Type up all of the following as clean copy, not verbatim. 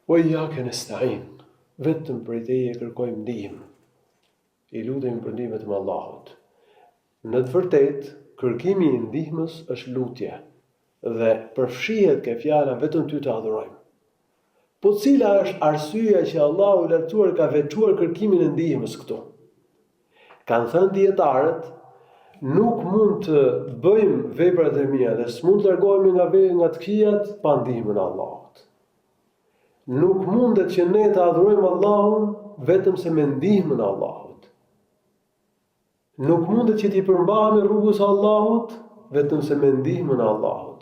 Wa iyyaka nasta'in. Vetëm prej teje kërkojmë ndihmë. I lutemi për ndihmën e Allahut. Në të vërtetë, kërkimi i ndihmës është lutje dhe përfshihet ke fjala vetëm ty të adhurojmë. Po cila është arsyeja që Allahu i lartësuar ka veçuar kërkimin e ndihmës këtu? Kanë thënë dietarët, nuk mund të bëjmë veprat e mira dhe s'mund të largohemi nga të këqijat pa ndihmën e Allahut. Nuk mundet që ne të adhurojmë Allahun vetëm se me ndihmën e Allahut. Nuk mundet që t'i përmbahemi rrugës së Allahut vetëm se me ndihmën e Allahut.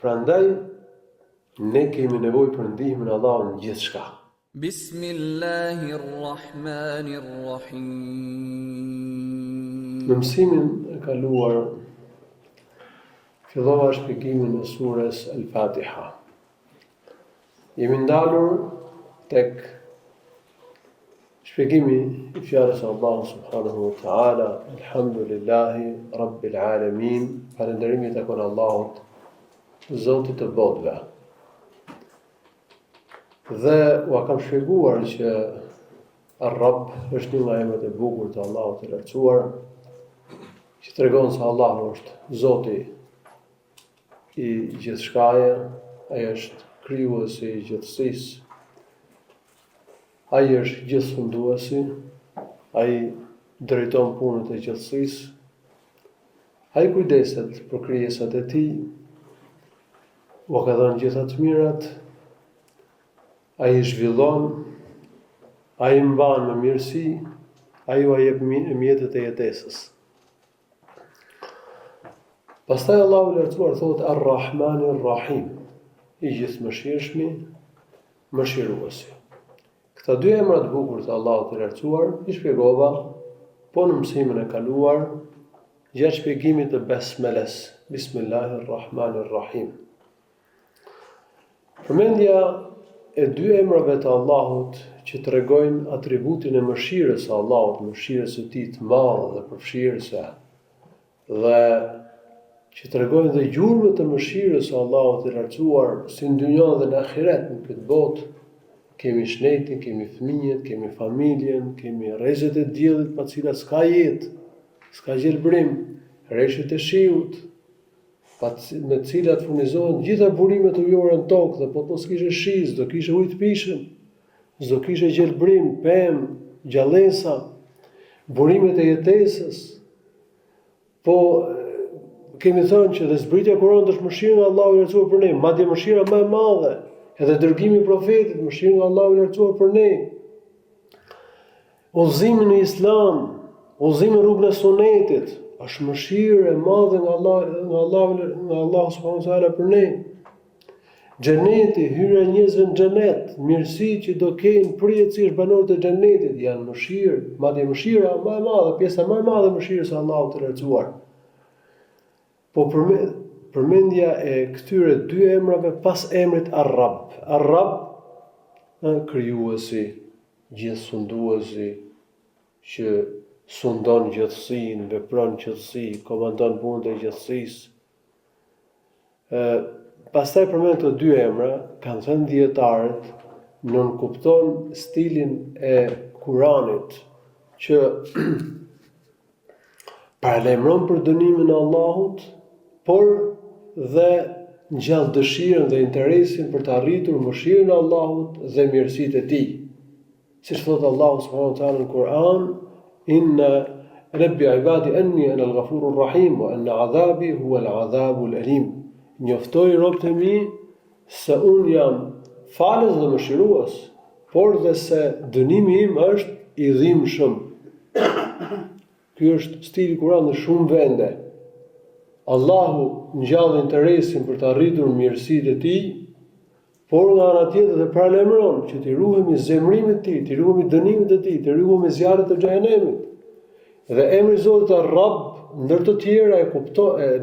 Prandaj ne kemi nevojë për ndihmën e Allahut në gjithçka. Bismillahirrahmanirrahim. Në mësimin e kaluar fillova shpjegimin e surës Al-Fatiha. Jemi ndalur tek shpjegimi i fjalës së Allahut subhanahu wa taala, Alhamdulillahi Rabbil Alamin, falënderimi i takon Allahut, Zotit të botëve. Dhe u kam shpjeguar që Ar-Rabb është një nga emrat e bukur të Allahut të lartësuar, që tregon se Allahu është Zoti i gjithçkaje, ai është krijuesi i gjithësisë, ai është gjithësunduesi, ai drejton punët e gjithësisë, ai kujdeset për krijesat e tij, u ka dhënë gjitha të mirat, ai zhvillon, ai mban me mirësi, ai u jep mjetet e jetesës. Pastaj Allahu i lartësuar thotë Ar-Rahmanir-Rahim, i gjithëmëshirshmi, mëshiruesi. Këta dy emra të bukur të Allahut të lartësuar i shpjegova po në mësimin e kaluar gjatë shpjegimit të besmeles, Bismillahirrahmanirrahim. Përmendja e dy emrave të Allahut që tregojnë atributin e mëshirës së Allahut, mëshirës së tij të madhe dhe përfshirëse, dhe që tregojnë dhe gjurmët e mëshirës së Allahut të lartësuar si në dynjë dhe në ahiret, në këtë botë. Kemi shnetin, kemi fëmijët, kemi familjen, kemi rrezet e diellit pa cilat s'ka jetë, s'ka gjelbrim, rreshtet e shiut, me të cilat furnizohen gjitha burimet ujore në tokë, dhe po të mos kishe shi, s'do kishe ujë të pishëm, s'do kishe gjelbrim, pemë, gjallësa, burimet e jetesës. Po kemi thënë që dhe zbritja Kur'anit është mëshira nga Allahu i lartësuar për ne, madje mëshira më e madhe, edhe dërgimi i profetit, mëshira nga Allahu i lartësuar për ne. Udhëzimi në Islam, udhëzimi në rrugën e Sunetit, është mëshirë e madhe nga Allahu subhanahu wa taala për ne. Xheneti, hyrja e njerëzve në xhenet, mirësi që do kenë përjetësisht banorët e xhenetit, janë mëshirë, madje mëshira më e madhe, pjesa më e madhe e mëshirës së Allahut të lartësuar. Po përmendja e këtyre dy emrave pas emrit Ar-Rabb. Ar-Rabb, krijuesi, gjithësunduesi, që sundon gjithësinë, vepron gjithësi, komandon punët e gjithësisë. Pastaj përmend të dy emra, kanë thënë dietarët, nënkupton stilin e Kuranit që paralajmëron për dënimin e Allahut, por dhe ngjall dëshirën dhe interesin për të arritur mëshirën e Allahut dhe mirësitë e tij. Siç thot Allahu subhanahu wa taala në Kur'an, Inna rabbi ibadi anni ana al-ghafurur rahim wa anna adhabi huwa al-adhabul alim. Njoftoi robët e mi se un jam falës dhe mëshirues, por dhe se dënimi im është i dhimbshëm. Ky është stili i Kuranit në shumë vende. Allahu ngjall interesin për të arritur mirësitë e tij, por nga ana tjetër dhe paralajmëron që të ruhemi zemrimit të tij, të ruhemi dënimit të tij, të ruhemi zjarrit të xhenemit. Dhe emri i Zotit Ar-Rabb ndër të tjera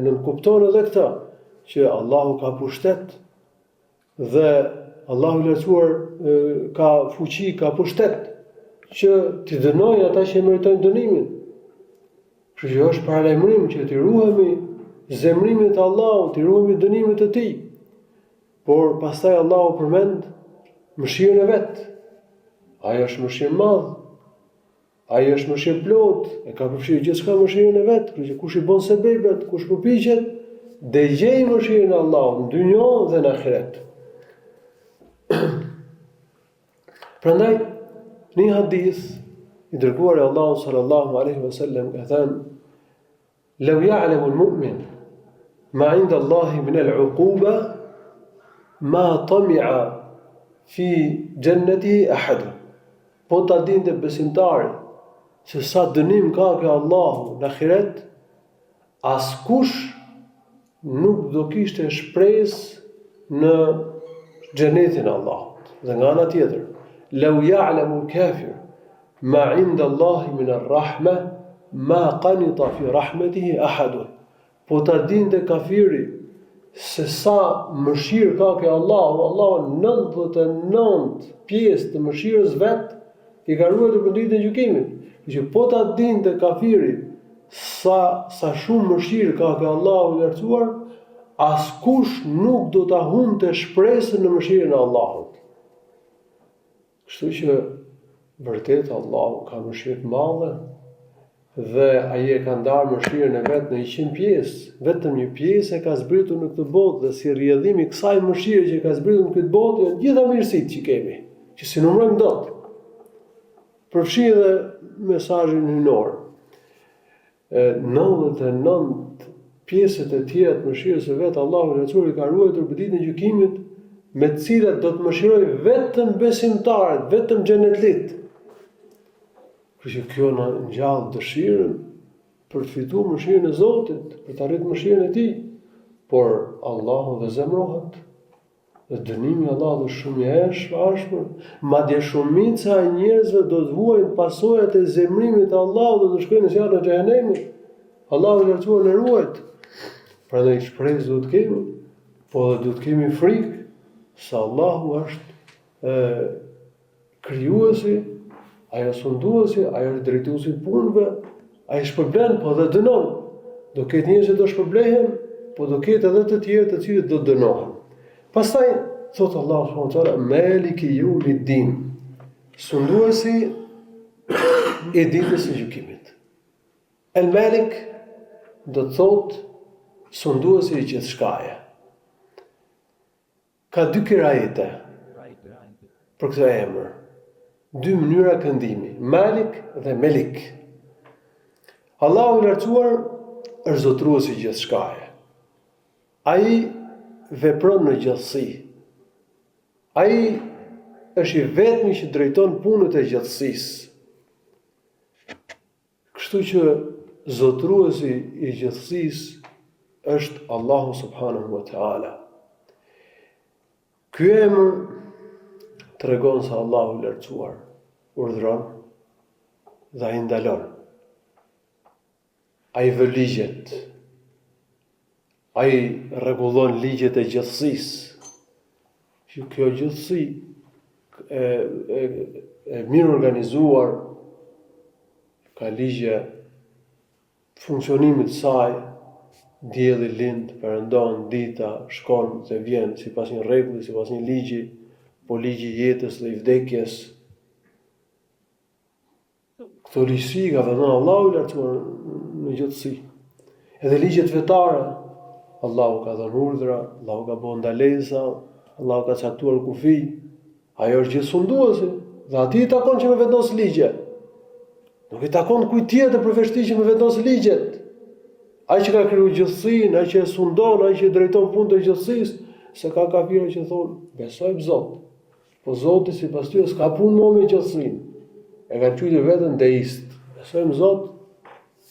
nënkupton edhe këtë, që Allahu ka pushtet dhe Allahu i lartësuar ka fuqi, ka pushtet që t'i dënojë ata që meritojnë dënimin. Kështu që është paralajmërim që të ruhemi zemrimit të Allahut, të ruhemi dënimit të tij. Por pastaj Allahu përmend mëshirën e vet. Ai është mëshirë madh. Ai është mëshirë plot, e ka përfshirë gjithçka mëshirën e vet, kështu që kush i bën sebebet, kush përpiqet, dëgjej mëshirën e Allahut në dynjë dhe në ahiret. Prandaj, në një hadith i dërguar i Allahut sallallahu alaihi wasallam ka thënë: "Law ya'lamu al-mu'min ma 'inda Allahi min al-'uquba ma tami'a fi jannatihi ahad." Po ta dinte besimtari se sa dënim ka ke Allahu në ahiret, askush nuk do kishte shpresë në xhenetin e Allahut. Dhe nga ana tjetër, law ya'lamu al-kafir ma 'inda Allahi min ar-rahma ma qanita fi rahmatihi ahad. Po ta dinte kafiri se sa mëshirë ka ke Allahu 99 pjesë të mëshirës vet i ka ruajtur për ditën e gjykimit. Që po ta dinte kafiri sa shumë mëshirë ka ke Allahu i lartësuar, askush nuk do ta humte shpresën në mëshirën e Allahut. Kështu që vërtet Allahu ka mëshirë të madhe dhe ai e ka ndarë mëshirën e vet në 100 pjesë. Vetëm një pjesë e ka zbritur në këtë botë dhe si rrjedhim i kësaj mëshire që ka zbritur në këtë botë janë gjitha mirësitë që kemi, që si numërojmë dot. Përfshi dhe mesazhin hynor. 99 pjesët e tjera të mëshirës së vet Allahu i lartësuar i ka ruajtur për ditën e gjykimit, me të cilat do të mëshirojë vetëm besimtarët, vetëm xhenetlit. Kështu që kjo na ngjall dëshirën për të fituar mëshirën e Zotit, për të arritur mëshirën e Tij, por Allahu dhe zemrohet. Dhe dënimi i Allahut është shumë i ashpër, madje shumica e njerëzve do të vuajnë pasojat e zemrimit të Allahut dhe do të shkojnë në zjarrin e xhehenemit. Allahu i lartësuar na ruajt. Prandaj shpresë do të kemi, po dhe do të kemi frikë se Allahu është krijuesi, ai është sunduesi, ai është drejtuesi i punëve, ai shpërblen po dhe dënon. Do ketë njerëz që do shpërblehen, po do ketë edhe të tjerë të cilët do dënohen. Pastaj thot Allahu subhanahu wa taala Maliki yawmiddin, sunduesi i ditës së gjykimit. El Malik do të thot sunduesi i gjithçkaje. Ka dy kirajete për këtë emër, dy mënyra këndimi, Malik dhe Melik. Allahu i lartësuar është zotruesi i gjithçkaje. Ai vepron në gjithësi. Ai është i vetmi që drejton punët e gjithësisë. Kështu që zotruesi i gjithësisë është Allahu subhanahu wa taala. Ky emër tregon se Allahu i lartësuar urdhëron dhe ai ndalon. Ai vë ligjet. Ai rregullon ligjet e gjithësisë. Që kjo gjithësi e mirë organizuar ka ligje funksionimit të saj, dielli lind, perëndon, dita shkon dhe vjen sipas një rregulli, sipas një ligji, po ligji i jetës dhe i vdekjes. Këto ligjësi ka dhënë Allahu i lartësuar në gjithësi. Edhe ligjet vetare, Allahu ka dhënë urdhra, Allahu ka bërë ndalesa, Allahu ka caktuar kufi. Ajo është gjithësunduesi dhe atij i takon që me vendos ligje. Nuk i takon kujt tjetër përveç tij që me vendos ligjet. Ai që ka krijuar gjithësinë, ai që e sundon, ai që drejton punën e gjithësisë, se ka kafira që thonë, besojmë Zot. Po Zoti sipas tyre s'ka punë me gjithësinë. E kanë quajtur veten deist. Besojmë Zot.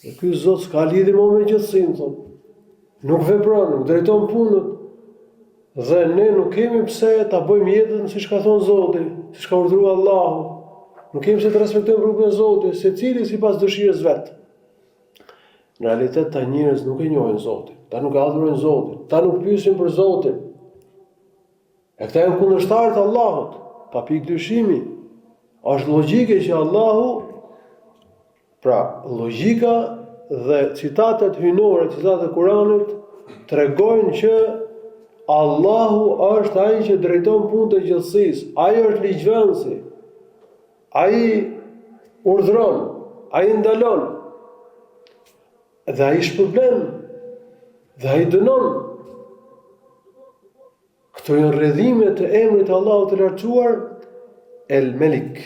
E ky Zot s'ka lidhje me gjithësinë, thonë. Nuk vepron, nuk drejton punën. Dhe ne nuk kemi pse ta bëjmë jetën siç ka thonë Zoti, siç ka urdhëruar Allahu. Nuk kemi pse të respektojmë rrugën e Zotit, secili sipas dëshirës vet. Në realitet ta njerëz nuk e njohin Zotin, ta nuk e adhurojnë Zotin, ta nuk pyesin për Zotin. E këta janë kundërshtarët e Allahut, pa pikë dyshimi. Është logjike që Allahu, pra logjika dhe citatet hyjnore, citatet e Kuranit tregojnë që Allahu është ai që drejton punët e gjithësisë. Ai është ligjvënësi. Ai urdhëron, ai ndalon. Dhe ai shpërblen, dhe ai dënon. Këto janë rrëdhimet e emrit të Allahut të lartësuar, El Melik.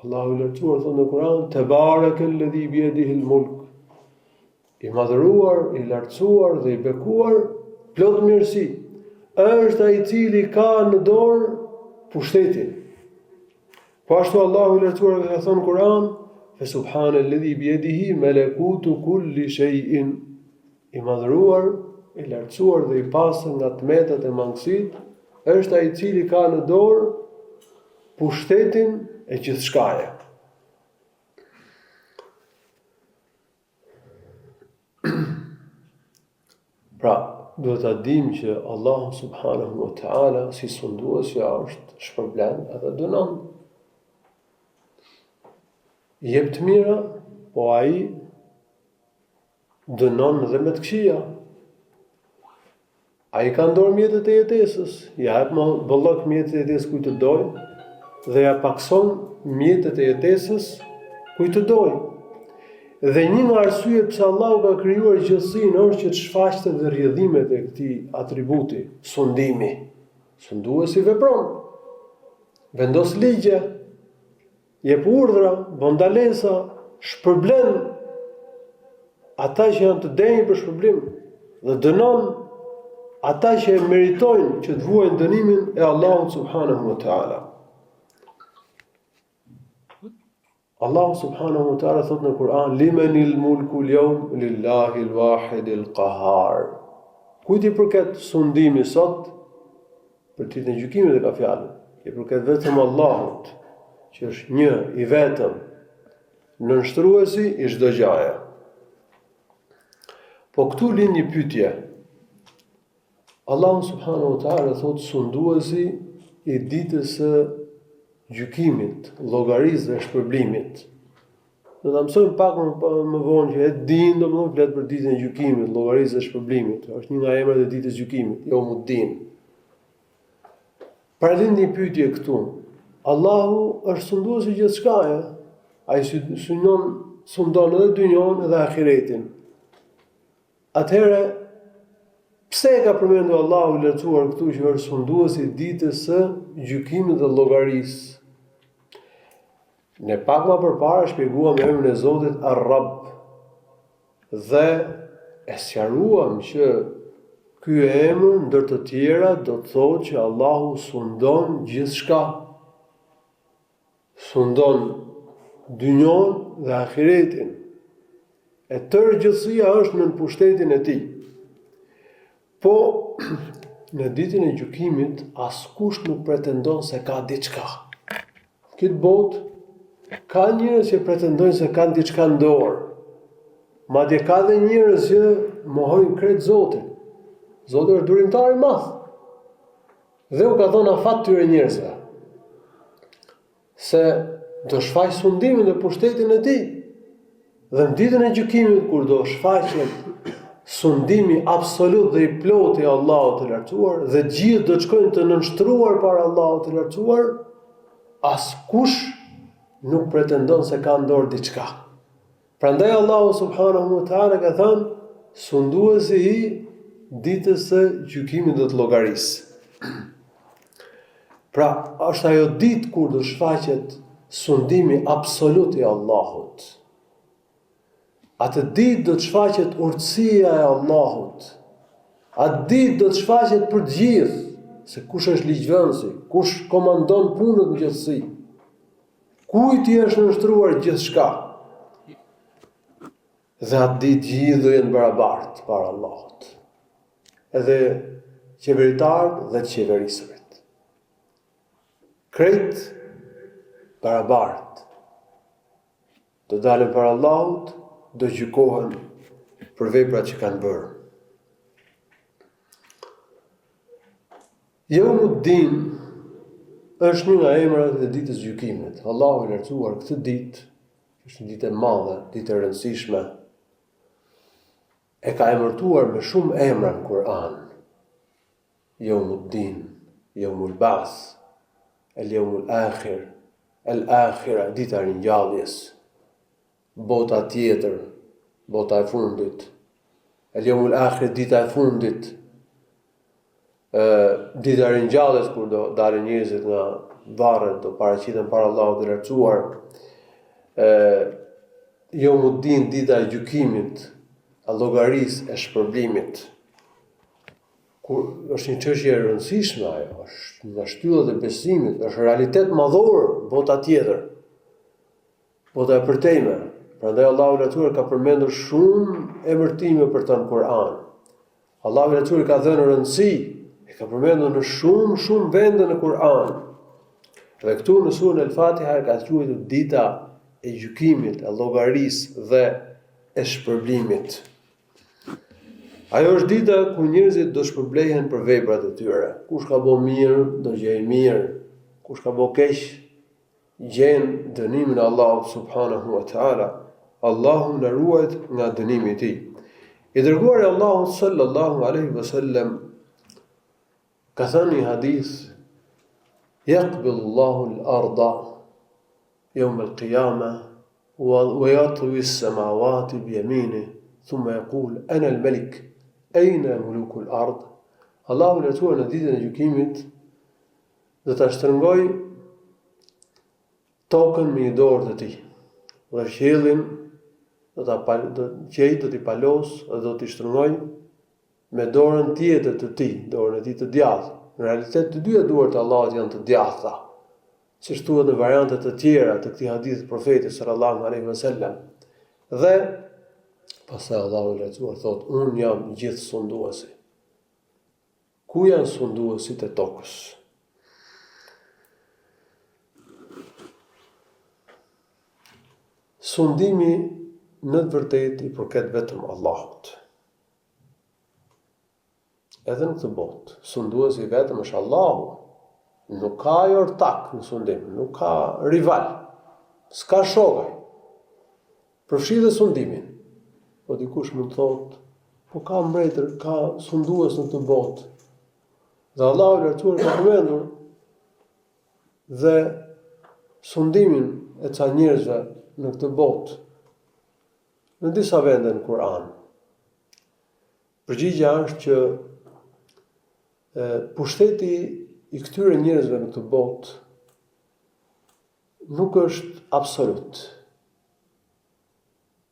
Allahu i lartësuar thonë në Kur'an: Tebarekelladhi biyadihi al-mulk. I madhëruar, i lartësuar dhe i bekuar, plot mirësi, është ai i cili ka në dorë pushtetin. Po ashtu Allahu i lartësuar ka thënë në Kur'an: Fa subhanalladhi biyadihi malakutu kulli shay'in. I madhëruar, i lartësuar dhe i pastër nga tmetat e mangësitë, është ai i cili ka në dorë pushtetin e gjithçkaje. Pra, duhet ta dimë që Allahu subhanahu wa ta'ala si sundues është shpërblen edhe dënon. I jep të mira, po ai dënon edhe me të këqija. Ai ka në dorë mjetet e jetesës, ja jep bollok mjetet e jetesës kujt të doj, dhe ja pakson mjetet e jetesës kujt të doj. Dhe një nga arsyet pse Allahu ka krijuar gjithësinë është që të shfaqte dhe rrjedhimet e këtij atributi, sundimi. Sunduesi vepron, vendos ligje, jep urdhra, bën ndalesa, shpërblen ata që janë të denjë për shpërblim dhe dënon ata që e meritojnë që të vuajnë dënimin e Allahut subhanahu wa ta'ala. Allahu subhanahu wa ta'ala thot në Kur'an: Limenil mulku l-yawm lillahi l-wahid l-qahar. Kujt i përket sundimi sot? Për ditën e gjykimit e ka fjalën. I përket vetëm Allahut, që është një i vetëm, nënshtruesi i çdo gjaje. Po këtu lind një pyetje. Allahu subhanahu wa ta'ala thot sunduesi i ditës së gjykimit, llogarisë dhe shpërblimit. Do ta mësojmë pak më vonë që e din, domethënë flet për ditën e gjykimit, llogarisë dhe shpërblimit. Është një nga emrat e ditës së gjykimit, Yawmuddin. Pra lind një pyetje këtu. Allahu është sunduesi i gjithçkaje. Ai sundon edhe dynjon edhe ahiretin. Atëherë pse e ka përmendur Allahu i lartësuar këtu që është sunduesi i ditës së gjykimit dhe llogarisë? Ne pak më përpara shpjeguam emrin e Zotit Ar-Rabb dhe e sqaruam që ky emër ndër të tjera do të thotë që Allahu sundon gjithçka. Sundon dynjon dhe ahiretin. E tërë gjithësia është në pushtetin e tij. Po në ditën e gjykimit askush nuk pretendon se ka diçka. Këtë botë ka njerëz që pretendojnë se kanë diçka në dorë. Madje ka dhe njerëz që mohojnë krejt Zotin. Zoti është durimtar i madh. Dhe u ka thënë afat tyre njerëzve se do shfaq sundimin e pushtetin e tij. Dhe në ditën e gjykimit kur do shfaqet sundimi absolut dhe i plotë i Allahut të lartësuar dhe gjithë do të shkojnë të nënshtruar para Allahut të lartësuar, askush nuk pretendon se ka në dorë diçka. Prandaj Allahu subhanahu wa ta'ala ka thënë sunduesi i ditës së gjykimit dhe të llogarisë. Pra, është ajo ditë kur do shfaqet sundimi absolut i Allahut. Atë ditë do të shfaqet urtësia e Allahut. Atë ditë do të shfaqet për gjithë se kush është ligjvënësi, kush komandon punët në gjithësi. Kujt i është nështruar gjithçka. Dhe atë ditë gjithë do jenë barabartë para Allahut. Edhe qeveritarët dhe qeverisërit. Krejt barabartë. Do dalën para Allahut, do gjykohen për veprat që kanë bërë. Yawmuddin është një nga emrat e ditës gjykimit. Allahu i lartësuar këtë ditë, është një ditë e madhe, ditë e rëndësishme. E ka emërtuar me shumë emra në Kur'an. Yawmuddin, Yawmul Ba'th, el-Yawmul Akhir, el-Akhira, dita e ringjalljes, bota tjetër, bota e fundit, el-Yawmul Akhir, dita e fundit, dita e ringjalljes kur do dalin njerëzit nga varret, do paraqiten para Allahut të lartësuar, Yawmuddin, dita e gjykimit, e llogarisë, e shpërblimit. Kur është një çështje e rëndësishme ajo, është nga shtyllat e besimit, është realitet madhor bota tjetër, bota e përtejme. Prandaj Allahu i lartësuar ka përmendur shumë emërtime për të në Kur'an. Allahu i lartësuar ka dhënë rëndësi, e ka përmendur në shumë vende në Kur'an. Dhe këtu në surën El-Fatiha ka quajtur dita e gjykimit, e llogarisë dhe e shpërblimit. Ajo është dita ku njerëzit do shpërblehen për veprat e tyre. Kush ka bëu mirë, do gjejë mirë. Kush ka bëu keq, gjen dënimin e Allahut subhanahu wa ta'ala. Allahu na ruajt nga dënimi i tij. I dërguari i Allahut sallallahu alaihi wasallam ka thënë një hadith: "Yaqbilu Allahu al-arda yawm al-qiyamah wa yatwi as-samawati bi yaminihi thumma yaqul ana al-malik Ejna mulukul ard." Allahu lartësuar në ditën e gjykimit do ta shtrëngoj tokën me një dorë të tij. Dhe qiellin do t'i palos dhe do t'i shtrëngoj me dorën tjetër të tij, dorën e tij të djathtë. Në realitet të dyja duart e Allahut janë të djathta, siç thuhet në variante të tjera të këtij hadithi të profetit sallallahu alaihi wasallam. Dhe pastaj Allahu i lartësuar thot: "Unë jam gjithë sunduesi." Ku janë sunduesit e tokës? Sundimi në të vërtetë i përket vetëm Allahut. Edhe në këtë botë, sunduesi vetëm është Allahu. Nuk ka ortak në sundim, nuk ka rival, s'ka shokaj. Përfshi dhe sundimin. Po dikush mund thotë, po ka mbretër, ka sundues në të botë. Dhe Allahu i lartësuar ka përmendur dhe sundimin e ca njerëzve në këtë botë në disa vende në Kur'an. Përgjigjja është që pushteti i këtyre njerëzve në këtë botë nuk është absolut.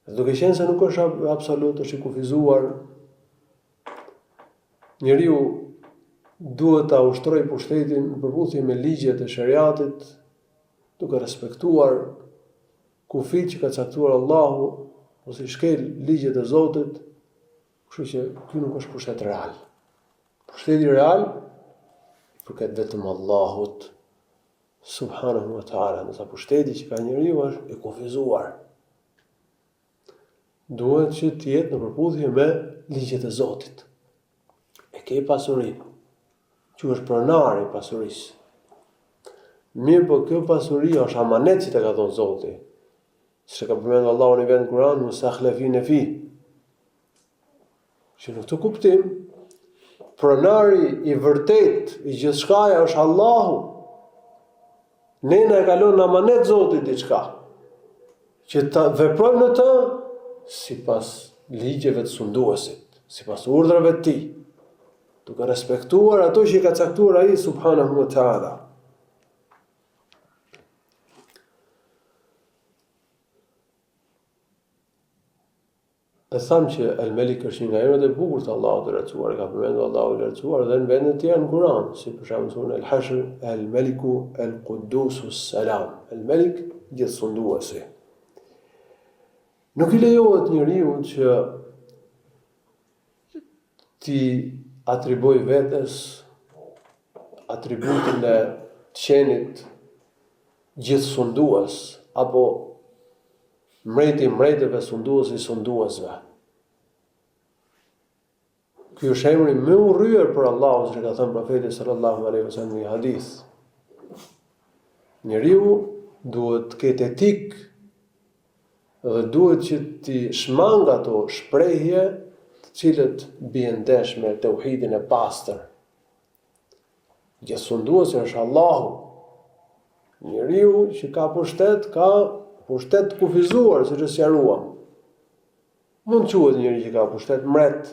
Duke qenë se nuk është absolut, është i kufizuar, njeriu duhet ta ushtrojë pushtetin në përputhje me ligjet e shariatit, duke respektuar kufit që ka caktuar Allahu, ose i shkel ligjet e Zotit, kështu që ky nuk është pushtet real. Pushteti real përket vetëm Allahut subhanahu wa ta'ala, nësa pushteti që ka njeriu është i kufizuar. Duhet që të jetë në përputhje me ligjet e Zotit. E ke pasuri, që është pronari i pasurisë. Mirë, po kjo pasuri është amanet që të ka thonë Zoti. Se ka përmendur Allahu në vend Kur'an, mustakhlifin fi. Që në këtë kuptim, pronari i vërtet i gjithçkaja është Allahu. Ne na e kalon në amanet Zotit diçka, që ta veprojmë në të sipas ligjeve të sunduesit, sipas urdhrave të tij, duke respektuar ato që i ka caktuar ai subhanahu wa ta'ala. E thamë që El-Melik është një nga emrat e bukur të Allahut të lartësuar, ka përmendur Allahu i lartësuar dhe në vende të tjera në Kur'an, si për shembull surën El-Hashr, El-Meliku El-Qudusu Salam. El-Melik gjithësunduesi. Nuk i lejohet njeriu që ti atriboj vetes atributin e qenit gjithësundues apo mbreti mbretëve, sunduesi sunduesve. Ky është emri më i rryer për Allahun, siç ka thënë profeti sallallahu alaihi wasallam në një hadith. Njeriu duhet të ketë etik dhe duhet që ti shmang ato shprehje të cilët bien ndesh me tauhidin e pastër. Gjithësunduesi është Allahu. Njeriu që ka pushtet të kufizuar, siç e sqaruam. Mund quhet njëri që ka pushtet mret,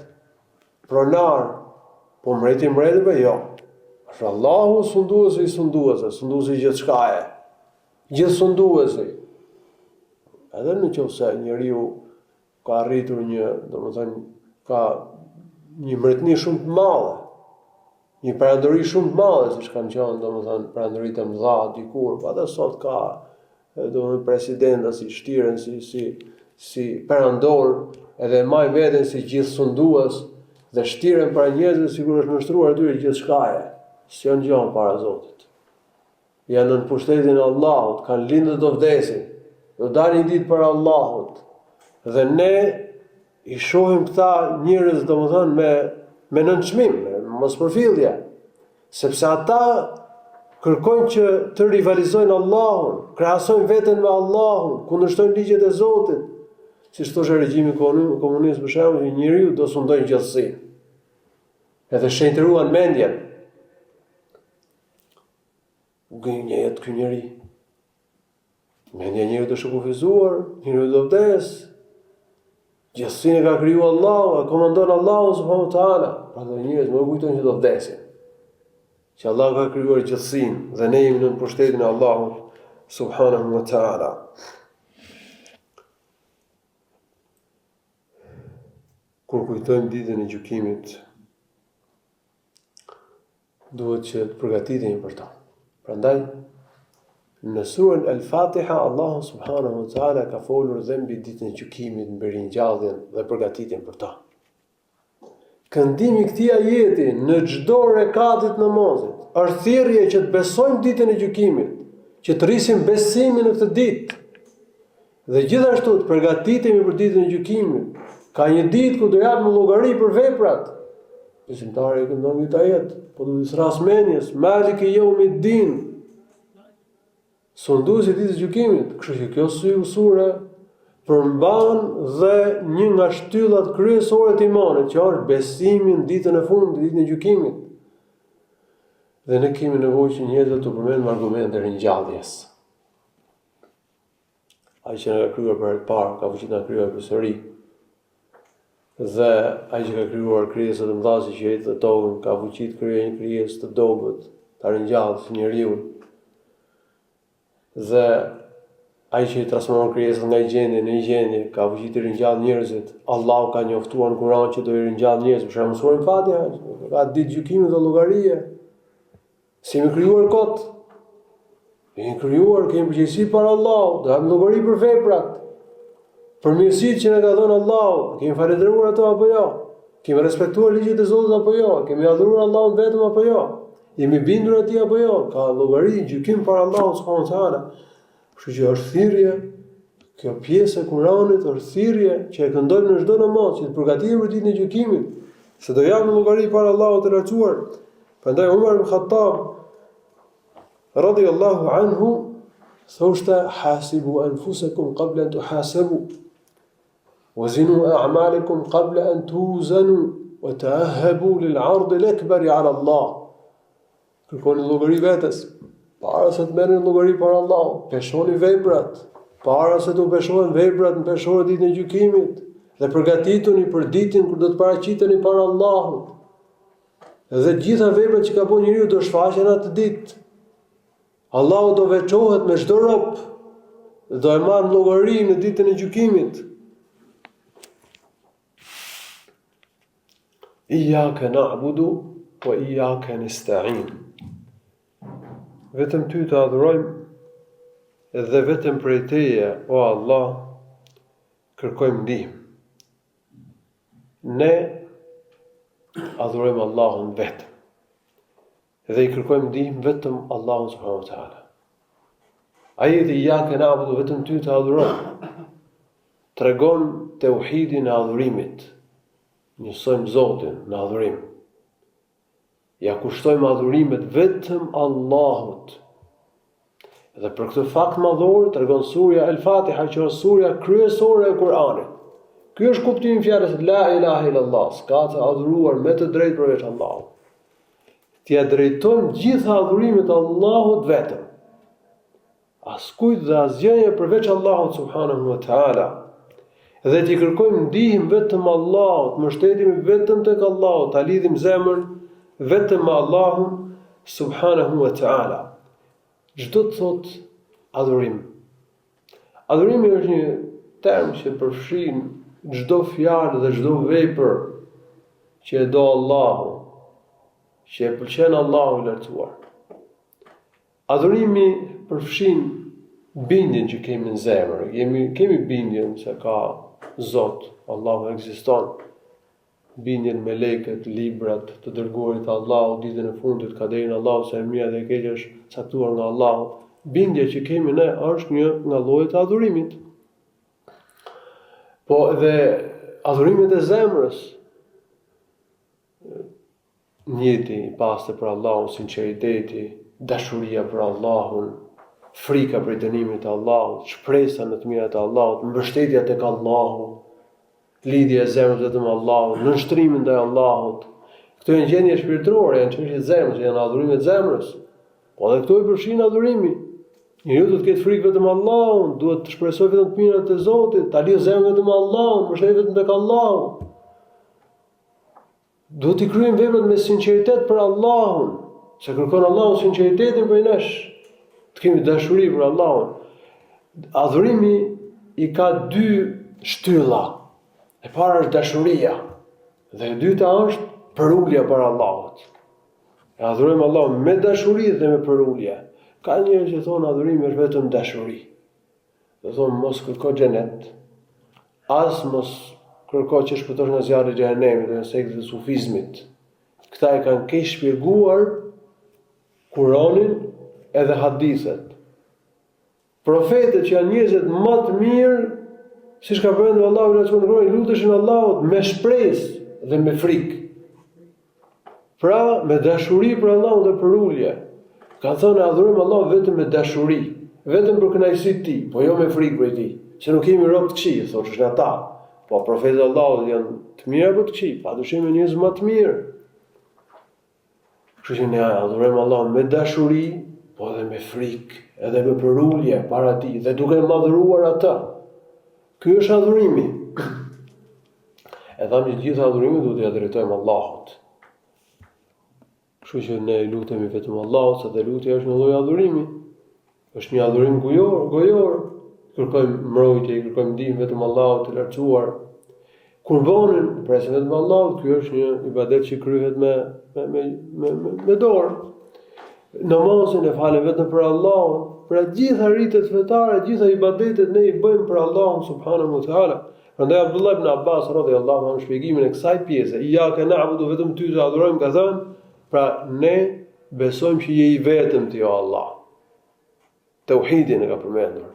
pronar, po mreti mretëve jo. Është Allahu sunduesi i sunduesve, sunduesi i gjithçkaje. Gjithësunduesi. Edhe në qoftë se njeriu ka arritur ka një mretëni shumë të madhe, një perandori shumë të madhe, siç kanë qenë, perandoritë e mëdha dikur, po edhe sot ka, presidenta si shtiren si perandor, edhe maj veten si gjithësundues dhe shtiren para njerëzve sikur është nështruar atyre gjithçkaje. Si janë gjallë para Zotit. Janë në pushtetin e Allahut, kanë lindë do vdesin, do dalin ditë para Allahut. Dhe ne i shohim këta njerëz me nënçmim, me mospërfillje, sepse ata kërkojnë që të rivalizojnë Allahun, krahasojnë veten me Allahun, kundërshtojnë ligjet e Zotit. Siç thoshte regjimi komunist për shembull, që njeriu do sundojnë gjithësinë. Edhe shenjtëruan mendjen. Gënje jetë ky njeri. Mendja njeriu të shkufizuar, njeriu do vdes. Gjithësinë ka kriju Allahu, e komandon Allahu subhanahu wa taala. Prandaj njerëz më kujtojnë që do vdesin. Që Allah ka krijuar gjithësinë dhe ne jemi në pushtetin e Allahut subhanahu wa taala. Kur kujtojmë ditën e gjykimit, duhet që të përgatitemi për ta. Prandaj në surën Al-Fatiha Allahu subhanahu wa taala ka folur dhe mbi ditën e gjykimit, mbi ringjalljen dhe përgatitjen për ta. Këndimi i këtij ajeti në çdo rekatit namazit është thirrje që të besojmë ditën e gjykimit, që të rrisim besimin në këtë ditë. Dhe gjithashtu të përgatitemi për ditën e gjykimit. Ka një ditë ku do japim llogari për veprat. Besimtari e këndon këtë ajet, po do të thras menjes, Maliki Yawmiddin. Sunduesi i ditës së gjykimit. Kështu që kjo sure përmban dhe një nga shtyllat kryesore të imanit, që është besimi në ditën e fundit, ditën e gjykimit. Dhe ne kemi nevojë që njerëzit të përmendin argumente ringjalljes. Ai që na ka krijuar për herë të parë, ka fuqi ta krijuar përsëri. Dhe ai që ka krijuar krijesat e mëdha si qiellin dhe tokën, ka fuqi të krijojë një krijesë të dobët, ta ringjallë njeriu. Dhe ai që i transformon krijesën nga gjendje në gjendje, ka fuqi të ringjallë njerëzit. Allahu ka njoftuar në Kur'an që do i ringjallë njerëzit, për shembull surën Fatiha, ka ditë gjykimit dhe llogarie. Si jemi krijuar kot? Jemi krijuar, kemi përgjegjësi para Allahut, do hapim llogari për veprat. Për mirësitë që na ka dhënë Allahu, kemi falendëruar ato apo jo? Kemi respektuar ligjet e Zotit apo jo? Kemi adhuruar Allahun vetëm apo jo? Jemi bindur atij apo jo? Ka llogari, gjykim para Allahut subhanahu wa taala. Kështu që është thirrje, kjo pjesë e Kuranit është thirrje që e këndojmë në çdo namaz, që të përgatitemi për ditën e gjykimit, se do japim llogari para Allahut të lartësuar. Prandaj Umar ibn Khattab radiyallahu anhu thoshte: "Hasibu anfusakum qabla an tuhasabu, wazinu a'malakum qabla an tuzanu, wa ta'ahhabu lil-'ard al-akbar 'ala Allah." Kërkoni llogari vetes para se të merrni llogari para Allahut. Peshoni veprat para se të peshohen veprat në peshorë ditën e gjykimit dhe përgatituni për ditën kur do të paraqiteni para Allahut. Dhe gjitha veprat që ka bërë njeriu do shfaqen atë ditë. Allahu do veçohet me çdo rob, do e marr llogari në ditën e gjykimit. Iyyaka na'budu wa iyyaka nasta'in. Vetëm ty të adhurojmë dhe vetëm prej teje, o Allah, kërkojmë ndihmë. Ne adhurojmë Allahun vetëm dhe i kërkojmë ndihmë vetëm Allahun subhanahu wa taala. Ajeti iyyaka na'budu, vetëm ty të adhurojmë, tregon tauhidin e adhurimit. Njësojmë Zotin në adhurim. Ja kushtojmë adhurimet vetëm Allahut. Dhe për këtë fakt madhor tregon surja Al-Fatiha, që është surja kryesore e Kur'anit. Ky është kuptimi i fjalës la ilaha illallah, s'ka të adhuruar me të drejtë përveç Allahut. t'ia drejtojmë gjitha adhurimet Allahut vetëm. Askujt dhe asgjëje përveç Allahut subhanahu wa ta'ala. Dhe t'i kërkojmë ndihmë vetëm Allahut, mbështetemi vetëm tek Allahu, ta lidhim zemrën vetëm me Allahun subhanahu wa ta'ala. Çdo të thot adhurim. Adhurimi është një term që përfshin çdo fjalë dhe çdo vepër që e do Allahu, që e pëlqen Allahu i lartësuar. Adhurimi përfshin bindjen që kemi në zemër. Kemi bindjen se ka Zot, Allahu ekziston. Bindjen me melekët, librat, të dërguarit të Allahut, ditën e fundit, kaderin Allahu, se e mira dhe e keqja është caktuar nga Allahu. Bindja që kemi ne është një nga llojet e adhurimit. Po edhe adhurimet e zemrës, njeti i pastër për Allahun, sinqeriteti, dashuria për Allahun, frika për dënimin e Allahut, shpresa në të mirat e Allahut, mbështetja tek Allahu, lidhja e zemrës vetëm Allahut, nënshtrimi ndaj Allahut. Këto janë gjendje shpirtërore, janë çështje të zemrës, janë adhurime të zemrës. Po edhe këto i përfshin adhurimi. Njeriu duhet të ketë frikë vetëm Allahun, duhet të shpresojë vetëm të mirat e Zotit, ta lidhë zemrën vetëm Allahun, mbështetjet vetëm tek Allahu. Duhet të kryejmë veprat me sinqeritet për Allahun, se kërkon Allahu sinqeritetin prej nesh. Të kemi dashuri për Allahun. Adhurimi i ka dy shtylla. E para është dashuria, dhe e dyta është përulja për Allahut. E adhurojmë Allahun me dashuri dhe me përulje. Ka njerëz që thonë adhurimi është vetëm dashuri. Dhe thonë mos kërko xhenet, as mos kërko që shpëtosh nga zjarri i xhenemit dhe sektët e sufizmit. Këta e kanë keq shpjeguar Kur'anin edhe hadithet. Profetët që janë njerëzit më të mirë, siç ka përmendur Allahu në Kur'an, luteshin Allahut me shpresë dhe me frikë. Pra, me dashuri për Allahun dhe për ulje. Ka thënë adhurojmë Allahun vetëm me dashuri, vetëm për kënaqësinë e Tij, po jo me frikë për Tij, se nuk kemi rob të këqij, thotë është ata. Po profetët e Allahut janë të mirë apo të këqij? Padyshim janë njerëz më të mirë. Kështu që ne adhurojmë Allahun me dashuri, po edhe me frikë, edhe me përulje para Tij dhe duke madhëruar atë. Ky është adhurimi. E thamë që gjitha adhurimet duhet t'i drejtojmë Allahut. Kështu që ne lutemi vetëm Allahut, se dhe lutja është një lloj adhurimi. Është një adhurim gojor. Kërkojmë mbrojtje, kërkojmë ndihmë vetëm Allahut të lartësuar. Kurbanin presim vetëm Allahut, ky është një ibadet që kryhet me dorë. Namazin e falem vetëm për Allahun. Pra gjitha ritet fetare, gjitha ibadetet ne i bëjmë për Allahun subhanahu wa taala. Prandaj Abdullah ibn Abbas radhiyallahu anhu shpjegimin e kësaj pjese, iyyaka na'budu, vetëm ty të adhurojmë, ka thënë, pra ne besojmë që je i vetëm ti o Allah. Tauhidin e ka përmendur.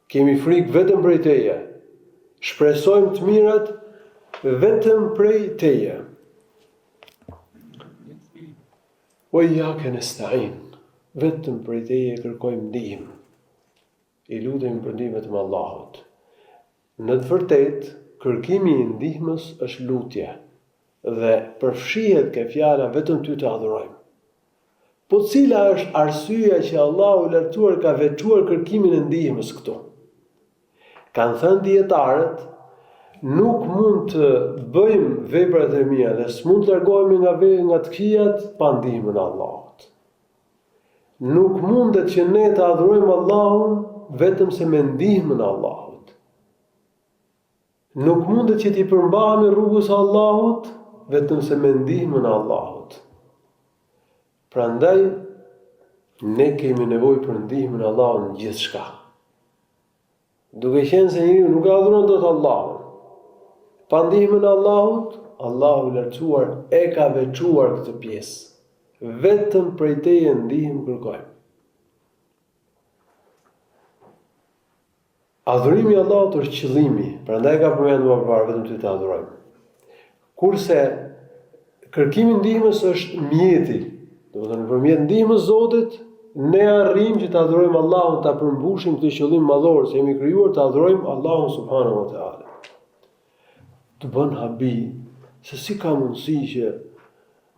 Kemi frikë vetëm prej teje. Shpresojmë të mirat vetëm prej teje. Wa iyyaka nasta'in. Vetëm prej teje kërkojmë ndihmë. I lutemi për ndihmën e Allahut. Në të vërtetë, kërkimi i ndihmës është lutje dhe përfshihet ke fjala vetëm ty të adhurojmë. Po cila është arsyeja që Allahu i lartësuar ka veçuar kërkimin e ndihmës këtu? Kanë thënë dietarët, nuk mund të bëjmë veprat e mira dhe s'mund të largohemi nga të këqijat pa ndihmën e Allahut. Nuk mundet që ne të adhurojmë Allahun vetëm se me ndihmën e Allahut. Nuk mundet që t'i përmbahemi rrugës së Allahut vetëm se me ndihmën e Allahut. Prandaj ne kemi nevojë për ndihmën e Allahut në gjithçka. Duke qenë se njeriu nuk adhuron dot Allahun, pa ndihmën e Allahut, Allahu i lartësuar e ka veçuar këtë pjesë. Vetëm prej teje ndihmë kërkojmë. Adhurimi i Allahut është qëllimi, prandaj ka përmendur më parë vetëm ty të adhurojmë. Kurse kërkimi i ndihmës është mjeti. Domethënë përmjet ndihmës Zotit ne arrijmë që të adhurojmë Allahun, ta përmbushim këtë qëllim madhor, se jemi krijuar të adhurojmë Allahun subhanahu wa taala. Të bën habi se si ka mundësi që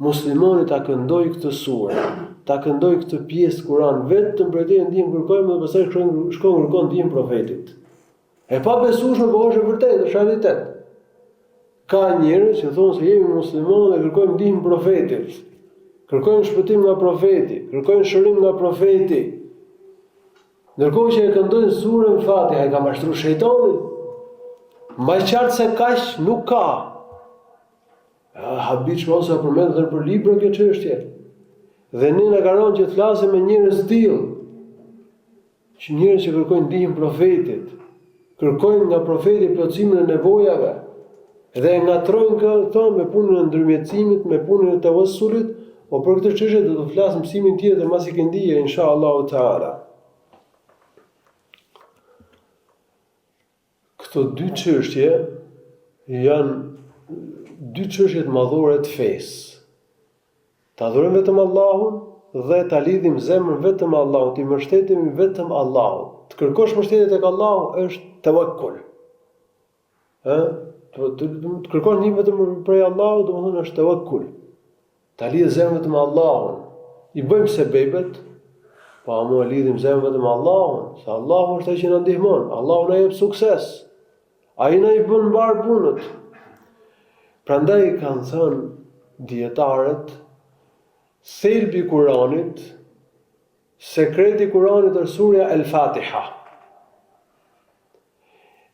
muslimoni ta këndoj këtë surë, ta këndoj këtë pjesë Kur'an, vetëm për te ndihmë kërkojmë dhe pastaj shkon kërkon ndihmë profetit. E pa besueshme po është e vërtetë, është realitet. Ka njerëz që thonë se jemi muslimanë dhe kërkojmë ndihmë profetit. Kërkojmë shpëtim nga profeti, kërkojmë shërim nga profeti. Ndërkohë që e këndojnë surën Fatiha, e ka mashtruar shejtani. Më qartë se kaq nuk ka. Habiç mos e përmend edhe për libra kjo çështje. Dhe ne na ka rënë që të flasim me njerëz të tillë. Që njerëz që kërkojnë ndihmë profetit, kërkojnë nga profeti plotësimin e nevojave dhe ngatrojnë këto me punën e ndërmjetësimit, me punën e tawassulit, o për këtë çështje do të flas mësimin tjetër mbasi këndije inshallah taala. Këto dy çështje janë dy çështje të madhore të fesë. Ta adhurojmë vetëm Allahun dhe ta lidhim zemrën vetëm Allahut, i mbështetemi vetëm Allahut. Të kërkosh mbështetje tek Allahu është tawakkul. Të kërkosh ndihmë vetëm prej Allahut, domethënë është tawakkul. Ta lidhim zemrën vetëm Allahun. I bëjmë sebebet, pa mu e lidhim zemrën vetëm Allahun, se Allahu është ai që na ndihmon, Allahu na jep sukses. Ai na i bën mbar punët. Prandaj kanë thënë dietarët, thelbi i Kuranit, sekreti i Kuranit është surja El-Fatiha.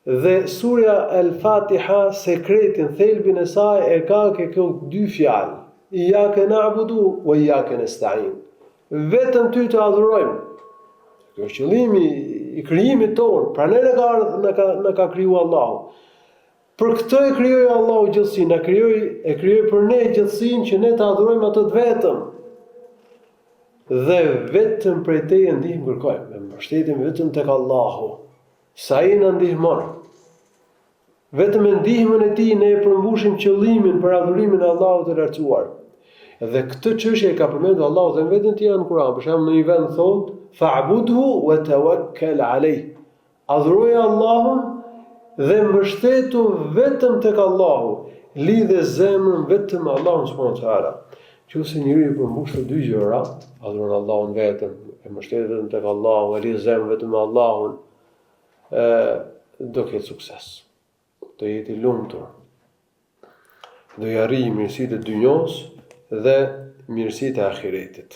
Dhe surja El-Fatiha, sekretin, thelbin e saj e ka këto dy fjalë: Iyyake na'budu wa iyyake nesta'in. Vetëm ty të adhurojmë. Kjo është qëllimi i krijimit tonë. Pra ne na ka krijuar Allahu. Për këtë e krijoi Allahu gjithësinë, e krijoi për ne gjithësinë që ne të adhurojmë atë të vetëm. Dhe vetëm prej teje ndihmë kërkojmë, mbështetemi vetëm tek Allahu. Sa ai na ndihmon. Vetëm me ndihmën e tij ne e përmbushim qëllimin për adhurimin e Allahut të lartësuar. Dhe këtë çështje e ka përmendur Allahu dhe vetëm tjetër në Kur'an. Për shembull në një vend thotë: "Fa'budhu wa tawakkal 'alayh." Adhuroje Allahun dhe mbështetu vetëm tek Allahu. Lidhe zemrën vetëm Allahun subhanahu wa taala. Qëse njeriu përmbush të dy gjëra, adhuron Allahun vetëm, e mbështet vetëm tek Allahu, e lidh zemrën vetëm me Allahun, do ketë sukses. Do jetë i lumtur. Do i arrijë mirësitë e dynjos dhe mirësitë e ahiretit.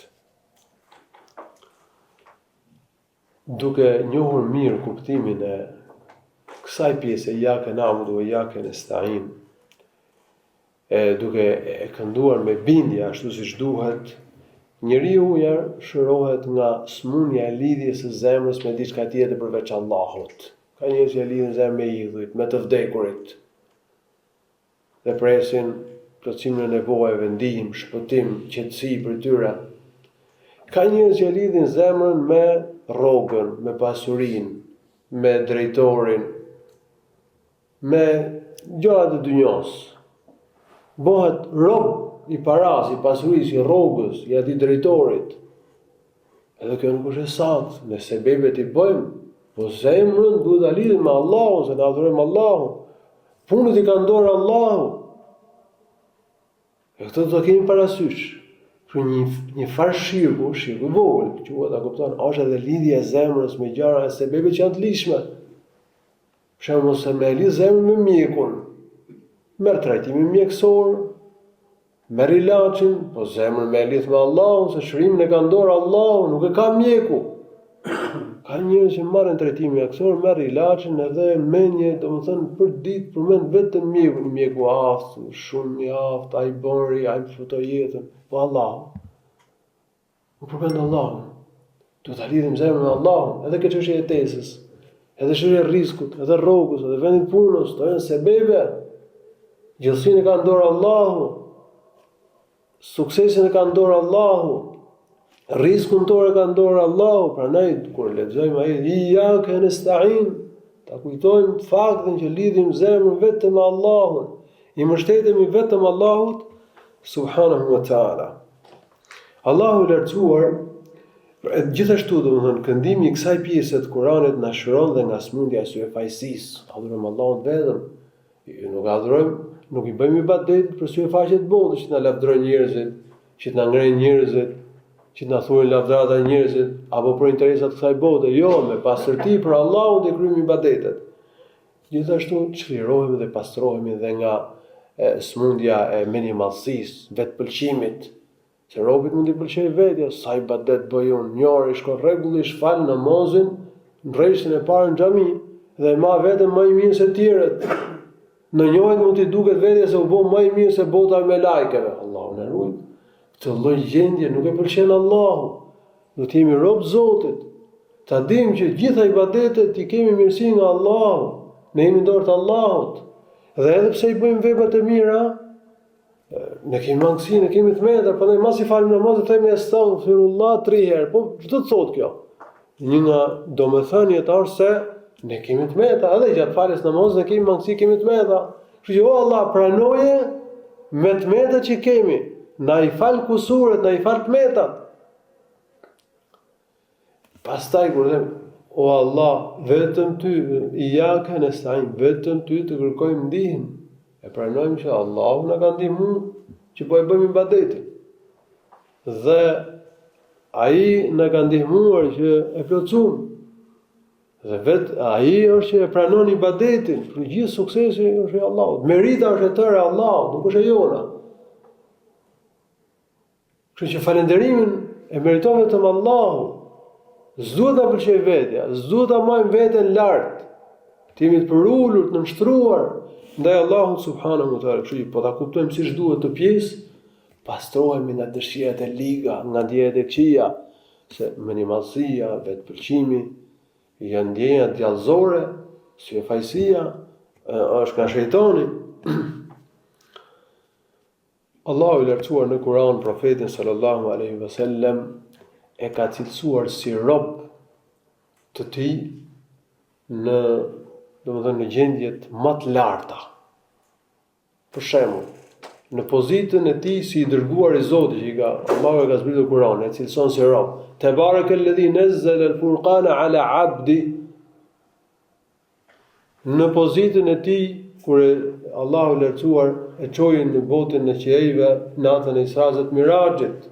Duke njohur mirë kuptimin e kësaj pjese, iyyake na'budu wa iyyake nesta'in, duke e kënduar me bindje ashtu siç duhet, njeriu shërohet nga smundja e lidhjes së zemrës me diçka tjetër përveç Allahut. Ka njerëz që lidhin zemrën me idhujt, me të vdekurit, dhe presin plotësimin e nevojave, ndihmë, shpëtim, qetësi për tyre. Ka njerëz që lidhin zemrën me rrogën, me pasurinë, me drejtorin, me gjërat e dynjos. Bëhet rob i paras, i pasurisë, i rrogës, i atij drejtorit. Edhe kjo nuk është e saktë, ne sebebet i bëjmë, po zemrën duhet ta lidhim me Allahun, se na adhurojmë Allahun. Punët i ka dorë Allahu. E këtë do të kemi parasysh. Për një farë shirku vogël, quhet, ta kupton, është edhe lidhja e zemrës me gjëra e sebebet që janë të lishme. Për shembull, se me lidh zemrën me mjekun, merr trajtimin mjekësor, merr ilaçin, po zemrën me lidh me Allahun, se shërimin e ka dorë Allahu, nuk e ka mjeku. Ka njerëz që marrin trajtim mjekësor, merr ilaçin edhe menje, domethënë për ditë përmend vetëm mjekun, mjeku aft, shumë i aft, ai bëri, ai futo jetën, po Allahu. Nuk përmend Allahun. Duhet ta lidhim zemrën me Allahun, edhe këtë çështje e tesës, edhe çështja e rrezikut, edhe rrogës, edhe vendit punës, to janë sebebe. Gjithësinë e ka në dorë Allahu. Suksesin e ka në dorë Allahu. Rizkun tore ka në dorë Allahu. Prandaj kur lexojmë ai iyyake nesta'in, ta kujtojmë faktin që lidhim zemrën vetëm me Allahun, i mbështetemi vetëm Allahut subhanahu wa taala. Allahu i lartësuar, gjithashtu domethënë këndimi i kësaj pjese të Kuranit na shëron dhe nga smundja e syfaqësisë. Adhurojmë Allahun vetëm, nuk adhurojmë, nuk i bëjmë ibadet për syfaqe të botës që na lavdërojnë njerëzit. që të na ngrejnë njerëzit, që të na thuajnë lavdrata njerëzit, apo për interesat të kësaj bote, jo, me pastërti për Allahun të kryejmë ibadetet. Gjithashtu çlirohemi dhe pastrohemi dhe nga smundja e minimalsisë, vetpëlqimit, se robit mund t'i pëlqejë vetja, sa ibadet bëj unë, njëri shkon rregullisht fal namazin në rreshtën e parë në xhami dhe ma vetëm më i mirë se tjerët. Në njëjtë mund t'i duket vetja se u bë më i mirë se bota e melajkeve. Allahu na ruaj. Këtë lloj gjendje nuk e pëlqen Allahu. Do të jemi rob Zotit. Ta dim që gjitha ibadetet i kemi mirësi nga Allahu. Ne jemi dorë të Allahut. Dhe edhe pse i bëjmë veprat e mira, ne kemi mangësi, ne kemi tmeta, prandaj mas i falim namazin themi astaghfirullah 3 herë. Po ç'do të thotë kjo? Një nga domethëniet është se ne kemi tmeta, edhe gjatë faljes namazit ne kemi mangësi, kemi tmeta. Kështu që o Allah, pranoje me tmetat që kemi. Na i fal kusuret, na i fal tmetat. Pastaj kur them o Allah, vetëm ty, iyyaka nasta'in, vetëm ty të kërkojmë ndihmë. E pranojmë që Allahu na ka ndihmuar që po e bëjmë ibadetin. Dhe ai na ka ndihmuar që e plotësojmë. Dhe vetë ai është që e pranon ibadetin, për gjithë suksesi është i Allahut. Merita është e tërë e Allahut, nuk është e jona. Kështu që falënderimin e meriton vetëm Allahu. S'duhet ta pëlqej vetja, s'duhet ta marrim veten lart. Të jemi të përulur, të nështruar ndaj Allahut subhanahu wa taala. Kështu që po ta kuptojmë siç duhet të pjesë, pastrohemi nga dëshirat e liga, nga ndjenjat e këqija, se minimalsia, vetpëlqimi janë ndjenja djallëzore, si e fajësia, është nga shejtani. Allahu i lartësuar në Kur'an profetin sallallahu alaihi wasallam e ka cilësuar si rob të tij në, domethënë në gjendjet më të larta. Për shembull, në pozitën e tij si i dërguar i Zotit që ka Allahu e ka zbritur Kur'anin, e cilëson si rob. Tebarakalladhi nazzala al-furqana ala 'abdi. Në pozitën e tij kur Allahu i lartësuar e çoi në botën e qiejve natën e Isra'it Mirajit,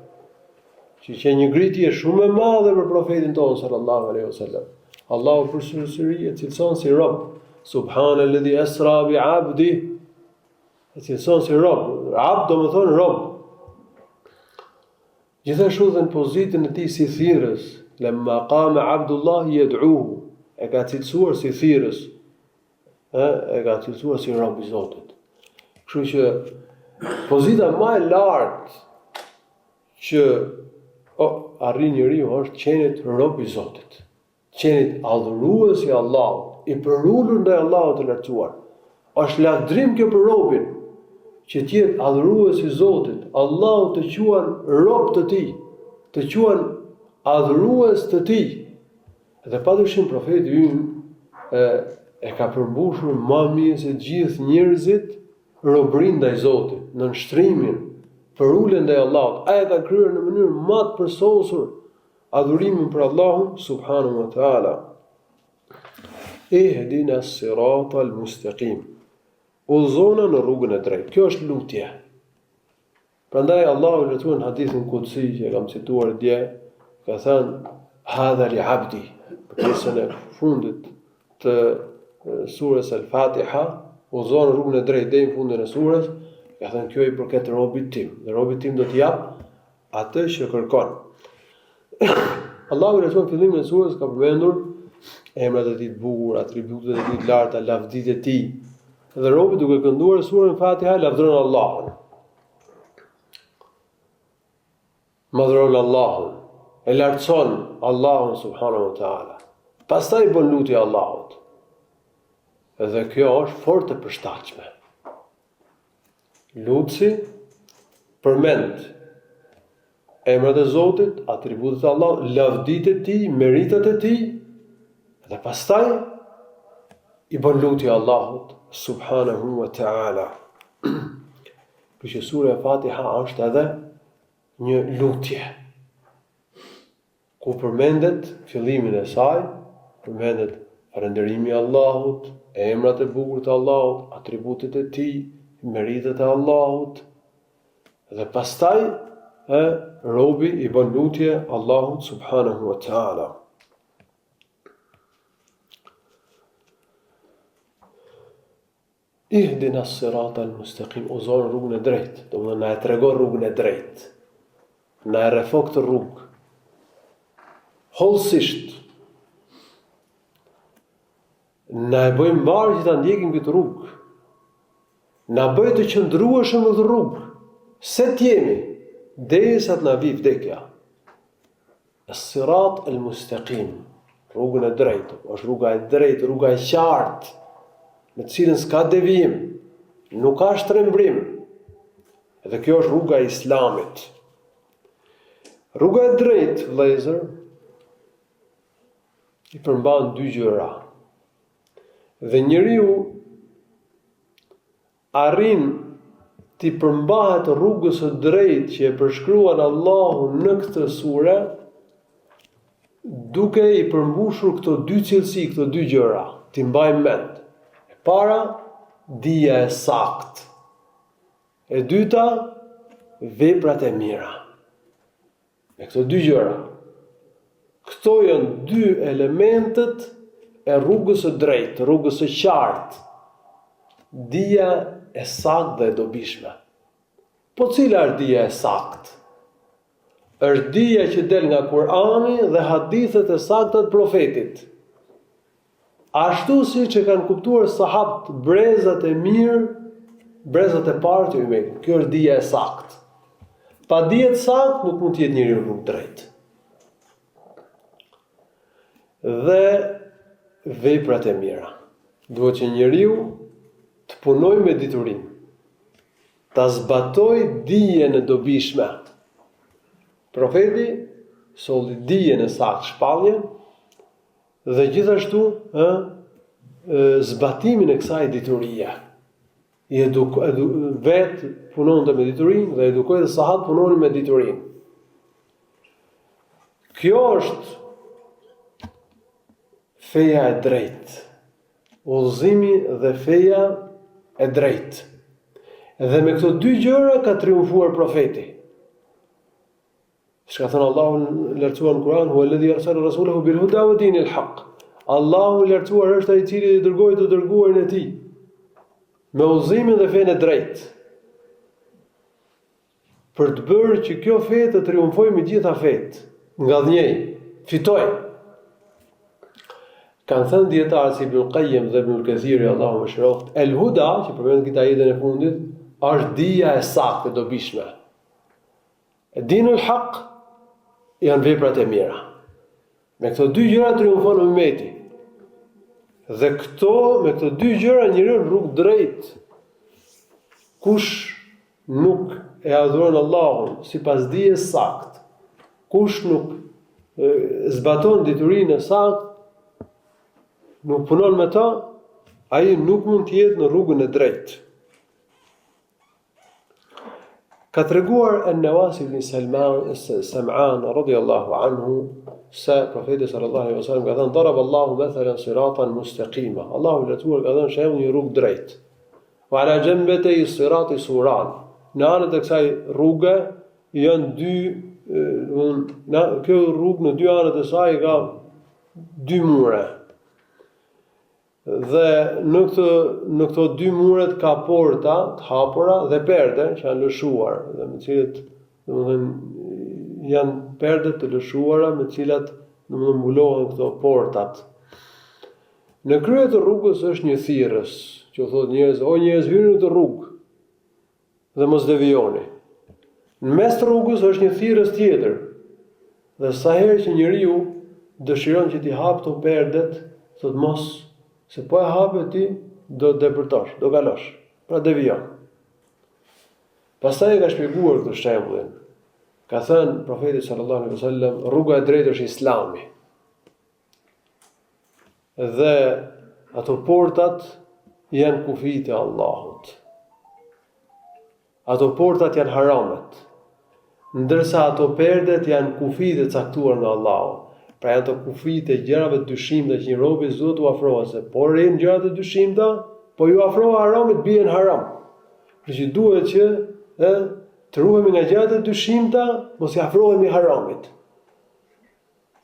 që një ngritje shumë e madhe për profetin tonë sallallahu alaihi wasallam. Allahu përsëri e cilëson si rob. Subhanalladhi asra bi 'abdi. E cilëson si rob. Abd do të thonë rob. Gjithashtu dhe në pozitën e tij si thirrës, lamma qama Abdullah yad'uhu, e ka cilësuar si thirrës. E ka cilësuar si rob i Zotit. Kështu që pozita më e lartë që arrin njeriu është qenit rob i Zotit. Qenit adhurues i Allahut, i përulur ndaj Allahut të lartësuar. Është lavdrim kjo për robin, që të jetë adhurues i Zotit, Allahu të quan rob të tij, të quan adhurues të tij. Dhe padyshim profeti ynë e ka përmbushur më mirë se gjithë njerëzit robërinë ndaj Zotit, në nshtrimin, përulen ndaj Allahut. Ai ka kryer në mënyrë më të përsosur adhurimin për Allahun subhanahu wa taala. Ihdina as-sirata al-mustaqim. Udhëzona në rrugën e drejtë. Kjo është lutje. Prandaj Allahu luton në hadithin kutsi që kam cituar dje, ka thënë hadha li 'abdi, pjesën e fundit të surës Al-Fatiha, udhëzon në rrugën e drejtë deri në fundin e surës, ka thënë kjo i përket robit tim, dhe robit tim do t'i jap atë që kërkon. Allahu luton fillimin e surës ka përmendur emrat e tij të bukur, atributet e tij të larta, lavditë e tij. Dhe robi duke kënduar surën Fatiha lavdron Allahun. Madhron Allahun, e lartëson Allahun subhanahu wa taala. Pastaj bën lutje Allahut. Dhe kjo është fort e përshtatshme. Lutsi përmend emrat e Zotit, atributet e Allahut, lavditë e tij, meritat e tij, dhe pastaj i bën lutje Allahut subhanahu wa ta'ala. Kështu sura e Fatiha është edhe një lutje ku përmendet fillimin e saj, përmendet falënderimi i Allahut, emrat e bukur të Allahut, atributet e tij, meritet e Allahut, dhe pastaj robi i bën lutje Allahut subhanahu wa taala. Ihdina as-sirata al-mustaqim, o Zot, rrugën e drejtë, domethënë na e tregon rrugën e drejtë. Na e rrefo këtë rrugë. Hollësisht. Na e bëjmë mbarë që ta ndjekim këtë rrugë. Na bëj të qëndrueshëm në këtë rrugë. Se t'jemi, derisa të na vi vdekja. As-sirat al-mustaqim, rrugën e drejtë, është rruga e drejtë, rruga e qartë, me cilën s'ka devijim, nuk ka shtrembrim. Edhe kjo është rruga e Islamit. Rruga e drejtë, vëllezër, i përmban dy gjëra. Dhe njeriu arrin t'i përmbahet rrugës së drejtë që e përshkruan Allahu në këtë sure, duke i përmbushur këto dy cilësi, këto dy gjëra, t'i mbajmë mend. E para, dija e saktë. E dyta, veprat e mira. Me këto dy gjëra. Këto janë dy elementet e rrugës së drejtë, rrugës së qartë. Dija e saktë dhe e dobishme. Po cila është dija e saktë? Është dija që del nga Kurani dhe hadithet e sakta të profetit. Ashtu si që kanë kuptuar sahabët brezat e mirë, brezat e parë të umetit. Kjo është dija e saktë. Pa dije të saktë nuk mund të jetë njeriu në rrugë drejtë. Dhe veprat e mira. Duhet që njeriu të punoj me diturinë, ta zbatoj dijen e dobishme. Profeti solli dijen e saktë, shpalljen, dhe gjithashtu zbatimin e kësaj diturie. Vetë punonte me diturinë dhe edukoi dhe sahabët punonin me diturinë. Kjo është feja e drejtë. Udhëzimi dhe feja e drejtë. Dhe me këto dy gjëra ka triumfuar profeti. Shka thënë Allahu lartësuar në Kur'an, huwa alladhi arsala rasulahu bil huda wa dinil haqq. Allahu lartësuar është ai i cili i dërgoi të dërguarin e tij me udhëzimin dhe fenë e drejtë. Për të bërë që kjo fe të triumfojë me gjitha fetë, ngadhnjej, fitoj. Kanë thënë dietarët si Ibn Qayyim dhe Ibn Kathiri, Allahu mëshiroft, el huda, që përmend këtë ajetën e fundit, është dija e saktë e dobishme. Dinul haq janë veprat e mira. Me këto dy gjëra triumfon ummeti. Dhe me këto dy gjëra njeriu në rrugë drejt. Kush nuk e adhuron Allahun sipas dijes saktë, kush nuk zbaton diturinë e saktë, nuk punon me ta, ai nuk mund të jetë në rrugën e drejtë. Ka treguar an-Nawas ibn Sam'an radiyallahu anhu se profeti sallallahu alaihi wasallam ka thënë darab Allahu mathalan siratan mustaqima. Allahu lartuar ka dhënë shembull një rrugë drejtë. Wa ala janbatay sirati suran. Në anët e kësaj rruge janë dy, kjo rrugë në dy anët e saj ka dy mure. Dhe në këto dy muret ka porta të hapura dhe perde që janë lëshuar, dhe me cilët janë perde të lëshuara me cilat mbulohen këto portat. Në krye të rrugës është një thirrës, që thotë njerëz, o njerëz, hyrini në këtë rrugë dhe mos devijoni. Në mes të rrugës është një thirrës tjetër. Dhe sa herë që njeriu dëshiron që t'i hapë këto perdet, thotë mos, se po e hapë ti, do të depërtosh, do kalosh, pra devijon. Pastaj ka shpjeguar këtë shembullin. Ka thënë profeti sallallahu alaihi wasallam, rruga e drejtë është Islami. Dhe ato portat janë kufijtë e Allahut. Ato portat janë haramet, ndërsa ato perdet janë kufijtë e caktuar nga Allahu. Pra janë të kufijtë e gjërave të dyshimta që një robi s'duhet u afrohet, se po rrin gjërat e dyshimta, po ju afrohet haramit, bien haram. Kështu që duhet që të ruhemi nga gjërat e dyshimta, mos i afrohemi haramit.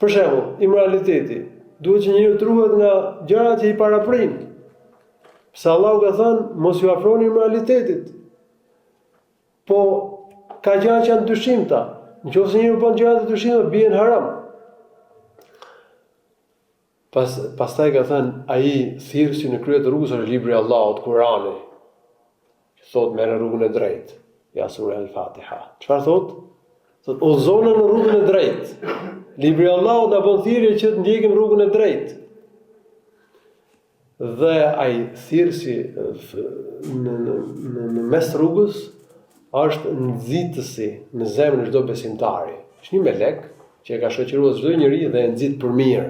Për shembull, immoraliteti. Duhet që njeriu të ruhet nga gjërat që i paraprin. Pse Allahu ka thënë mos ju afroni immoralitetit. Po ka gjëra që janë dyshimta. Nëse njeriu bën gjëra të dyshimta, bien haram. Pastaj ka thënë ai thirrsi në krye të rrugës është libri i Allahut, Kurani. Që thotë merr rrugën e drejtë. Ja sura Al-Fatiha. Çfarë thotë? Thotë udhëzona në rrugën e drejtë. Libri i Allahut na bën thirrje që të ndjekim rrugën e drejtë. Dhe ai thirrsi në mes rrugës është nxitësi në zemrën e çdo besimtari. Është një melek që e ka shoqëruar çdo njeri dhe e nxit për mirë,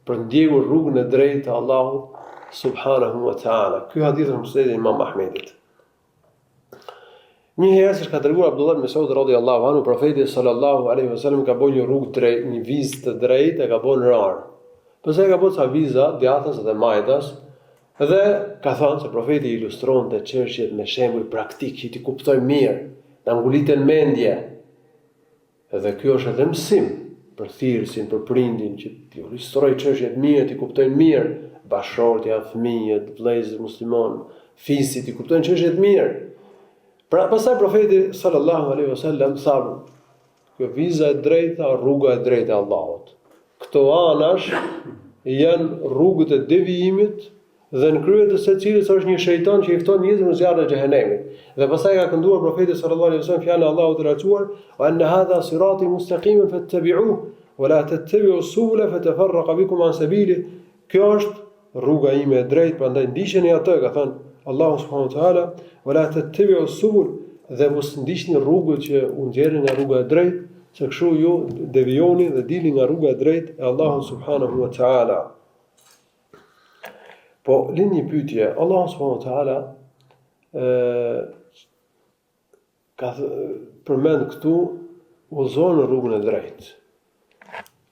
për ndjekur rrugën e drejtë të Allahut subhanahu wa taala. Ky hadith është musnedi i Imam Ahmedit. Një herë ka treguar Abdullah ibn Mas'ud radhiyallahu anhu, profeti sallallahu alaihi wasallam ka bërë një rrugë drejt, një vizë të drejtë e ka bërë në rar. Pse ka bërë ca viza djathtas dhe majtas, dhe ka thënë se profeti ilustronte çështjet me shembuj praktik që ti kuptoj mirë, ta nguliten mendje. Dhe ky është edhe mësim për thirrsin, për prindin që ti ilustroj çështjet mirë, ti kuptojnë mirë, bashortja, fëmijët, vëllezërit musliman, fisit ti kuptojnë çështjet mirë. Pra pastaj profeti sallallahu alaihi wasallam tha, kjo viza e drejta, rruga e drejtë e Allahut. Këto anash janë rrugët e devijimit dhe në krye të secilës është një shejtan që i fton njerëzit në zjarrin e xhehenemit. Dhe pastaj ka kënduar profeti sallallahu alaihi wasallam fjalën e Allahut të lartësuar, "Wa anna hadha sirati mustaqiman fattabi'uhu wa la tattabi'u subula fatafarraqa bikum an sabili." Kjo është rruga ime e drejtë, prandaj ndiqeni atë, ka thënë Allahu subhanahu wa taala, "Wa la tattabi'u subul", dhe mos ndiqni rrugët që u nxjerrin nga rruga e drejtë, se kështu ju devijoni dhe dilni nga rruga e drejtë e Allahut subhanahu wa taala. Po lind një pyetje, Allahu subhanahu wa taala ka përmend këtu udhëzon në rrugën e drejtë.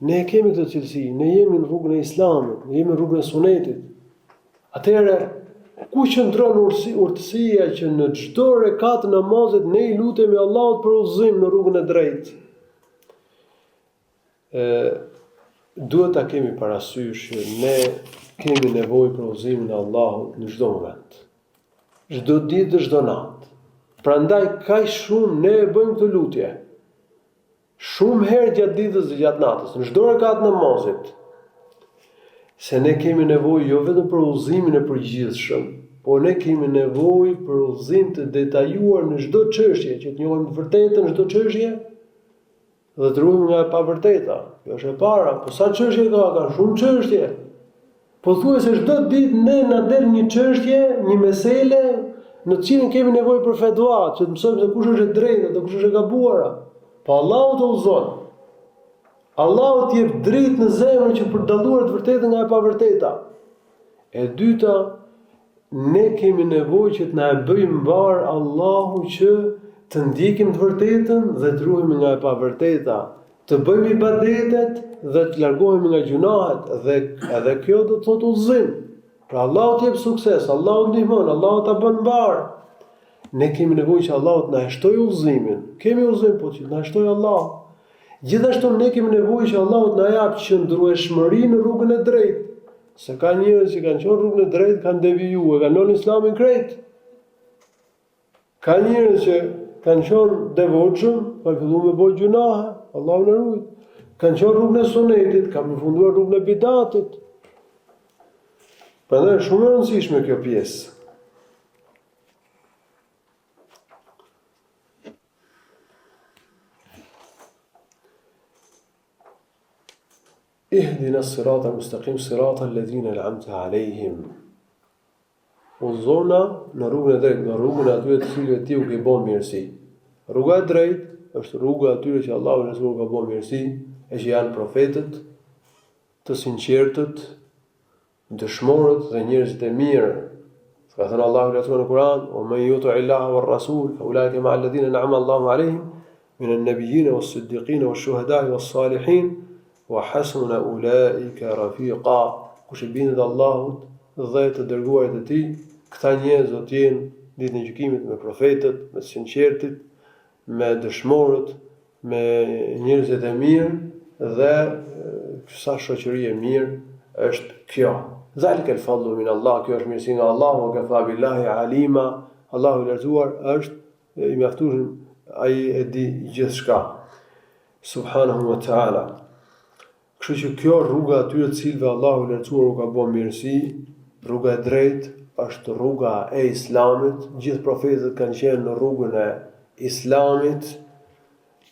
Ne kemi këtë cilësi, ne jemi në rrugën e Islamit, ne jemi në rrugën e Sunetit. Atëherë ku qëndron urtësia që në çdo rekat të namazit ne i lutemi Allahut për udhëzim në rrugën e drejtë? Duhet ta kemi parasysh që ne kemi nevojë për udhëzimin e Allahut në çdo moment. Çdo ditë, çdo natë. Prandaj kaq shumë ne e bëjmë këtë lutje. Shumë herë gjatë ditës dhe gjatë natës, në çdo rekat namazit. Se ne kemi nevojë jo vetëm për udhëzimin e përgjithshëm, por ne kemi nevojë për udhëzim të detajuar në çdo çështje, që të njohim të vërtetën në çdo çështje dhe të ruhemi nga e pavërteta. Kjo është e para, po sa çështje ka shumë çështje. Po thuaj se çdo ditë ne na del një çështje, një mesele, në të cilën kemi nevojë për fetva, që të mësojmë se kush është e drejta dhe kush është e gabuara. Po Allahu të udhëzon. Allahu të jep dritë në zemrën që për dalluar të vërtetën nga e pavërteta. E dyta, ne kemi nevojë që të na e bëjë mbar Allahu që të ndjekim të vërtetën dhe të ruhemi nga e pavërteta, të bëjmë ibadetet dhe të largohemi nga gjunahet, dhe edhe kjo do të thotë udhëzim. Pra Allahu të jep sukses, Allahu ndihmon, Allahu ta bën mbar. Ne kemi nevojë që Allahu të na shtojë udhëzimin. Kemi udhëzim, po që na shtojë Allahu. Gjithashtu ne kemi nevojë që Allahu të na japë qëndrueshmëri në rrugën e drejtë. Se ka njerëz që kanë qenë rrugën e drejtë, kanë devijuar, kanë lënë Islamin krejt. Ka njerëz që kanë qenë devotshëm, kanë filluar me bëj gjunahe, Allahu na ruaj. Kanë qenë rrugën e sunetit, kanë përfunduar rrugën e bidatit. Prandaj është shumë e rëndësishme kjo pjesë. Ihdina as-sirata al-mustaqim, sirata alladhina an'amta alayhim. Udhëzona në rrugën e drejtë, në rrugën e atyre të cilëve ti u ke bën mirësi. Rruga e drejtë është rruga e atyre që Allahu i Resulullah ka bën mirësi, e që janë profetët, të sinqertët, dëshmorët dhe njerëzit e mirë. Ka thënë Allahu i Resulullah në Kur'an: "O men yuti' Allaha war Rasul, fa ulaika ma'a alladhina an'ama Allahu alayhim min an-nabiyyin was-siddiqin wash-shuhada'i was-salihin." Wa hasuna ulaika rafiqa. Kush i bindet Allahut dhe të dërguarit e tij, këta njerëz do të jenë ditën e gjykimit me profetët, me sinqertit me dëshmorët, me njerëzit e mirë dhe sa shoqëri e mirë është kjo. Zalika al-fadlu min Allah, kjo është mirësi nga Allahu, wa kafa billahi alima. Allahu i lartësuar është i mjaftuar, ai e di gjithçka. Subhanahu wa ta'ala. Kështu që kjo rruga atyre të cilëve Allahu i lartësuar u ka bërë mirësi, rruga e drejtë është rruga e Islamit. Gjithë profetët kanë qenë në rrugën e Islamit.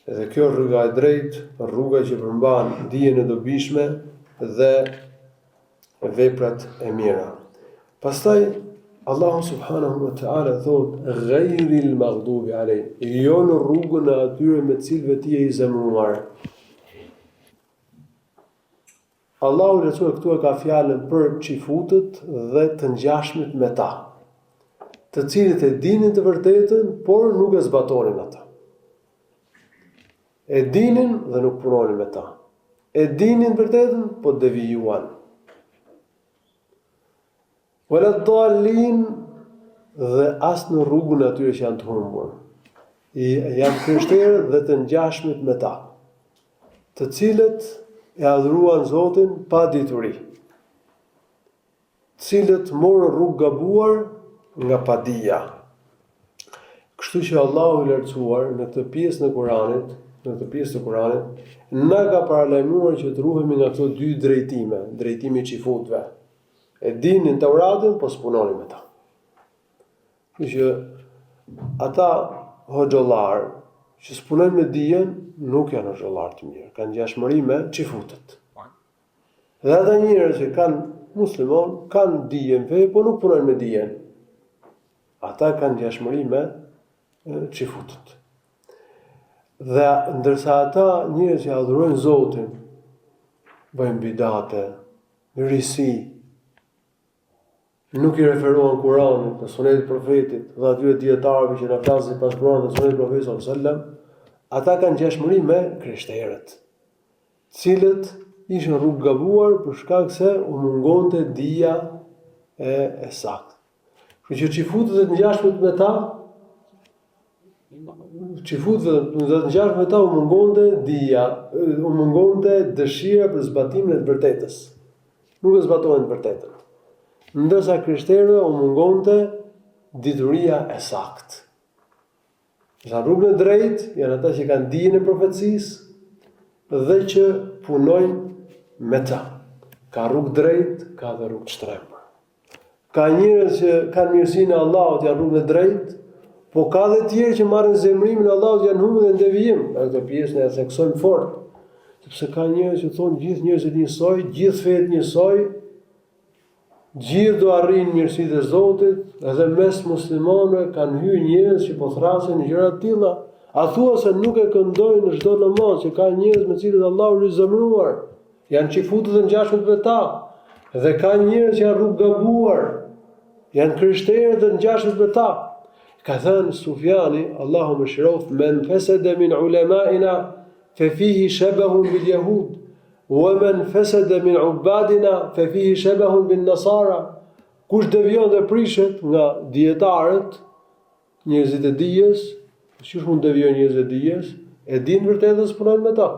Dhe kjo rruga e drejtë, rruga që përmban dijen e dobishme dhe veprat e mira. Pastaj Allahu subhanahu wa ta'ala thot ghayril maghdubi alayhim, jo në rrugën e atyre me të cilëve ti je i zemëruar. Allahu lecuar këtu e ka fjalën për çifutët dhe të ngjashmit me ta, të cilët e dinin të vërtetën, por nuk e zbatonin ata. E dinin dhe nuk punonin me ta. E dinin të vërtetën, po devijuan. Wala dallin, dhe as në rrugën e atyre që janë të humbur. Janë krishterë dhe të ngjashmit me ta, të cilët e adhuruan Zotin pa dituri, të cilët morën rrugë gabuar nga padija. Kështu që Allahu i lartësuar në këtë pjesë të Kuranit, na ka paralajmëruar që të ruhemi nga këto dy drejtime, drejtimi i xifutëve. E dinin Tauratën, po s'punonin me ta. Kështu që ata hoxhollar që s'punojnë me dijen, nuk janë hoxhollar të mirë, kanë ngjashmëri me xifutët. Dhe ata njerëz që kanë muslimon, kanë dijen fe, po nuk punojnë me dijen. Ata kanë ngjashmëri me xifutët. Dhe ndërsa ata njerëz që adhurojnë Zotin, bëjnë bidate, risi, nuk i referohen Kuranit, në Sunetit Profetit dhe atyre dietarëve që na flasin pas Kuranit dhe Sunetit Profetit sallallahu alajhi wasallam, ata kanë ngjashmëri me krishterët, cilët ishin rrugë gabuar për shkak se u mungonte dija e saktë. Kështu që xifutët dhe të ngjashmit me ta, u mungonte dija, u mungonte dëshira për zbatimin e të vërtetës. Nuk e zbatohen të vërtetën. Ndërsa krishterëve u mungonte dituria e saktë. Në rrugën e drejtë janë ata që kanë dijen e profecisë dhe që punojnë me ta. Ka rrugë drejtë, ka dhe rrugë shtrembur. Ka njerëz që kanë mirësinë e Allahut, janë rrugën e drejtë, po ka dhe tjerë që marrin zemrimin e Allahut, janë humbur dhe në devijim. Këtë pjesën e theksojmë fort, sepse ka njerëz që thonë gjithë njerëzit njësoj, gjithë fetë njësoj, gjithë do arrijnë mirësitë e Zotit, edhe mes muslimanëve kanë hyrë njerëz që po thrasin në gjëra të tilla. A thua se nuk e këndojnë në çdo namaz që ka njerëz me cilët Allahu i zemëruar, janë qifutë dhe ngjashmit me ta, dhe ka njerëz që janë rrugë gabuar, janë krishterë dhe ngjashmit me ta. Ka thënë Sufjani, Allahu mëshiroft, men fesede min ulema'ina fe fihi shabahun bil jahud, wa men fesede min ubadina fe fihi shabahun bin nasara. Kush devion dhe prishet nga dietarët, njerëzit e dijes, çish mund devion njerëzit e dijes, e din vërtetës punojnë me ta.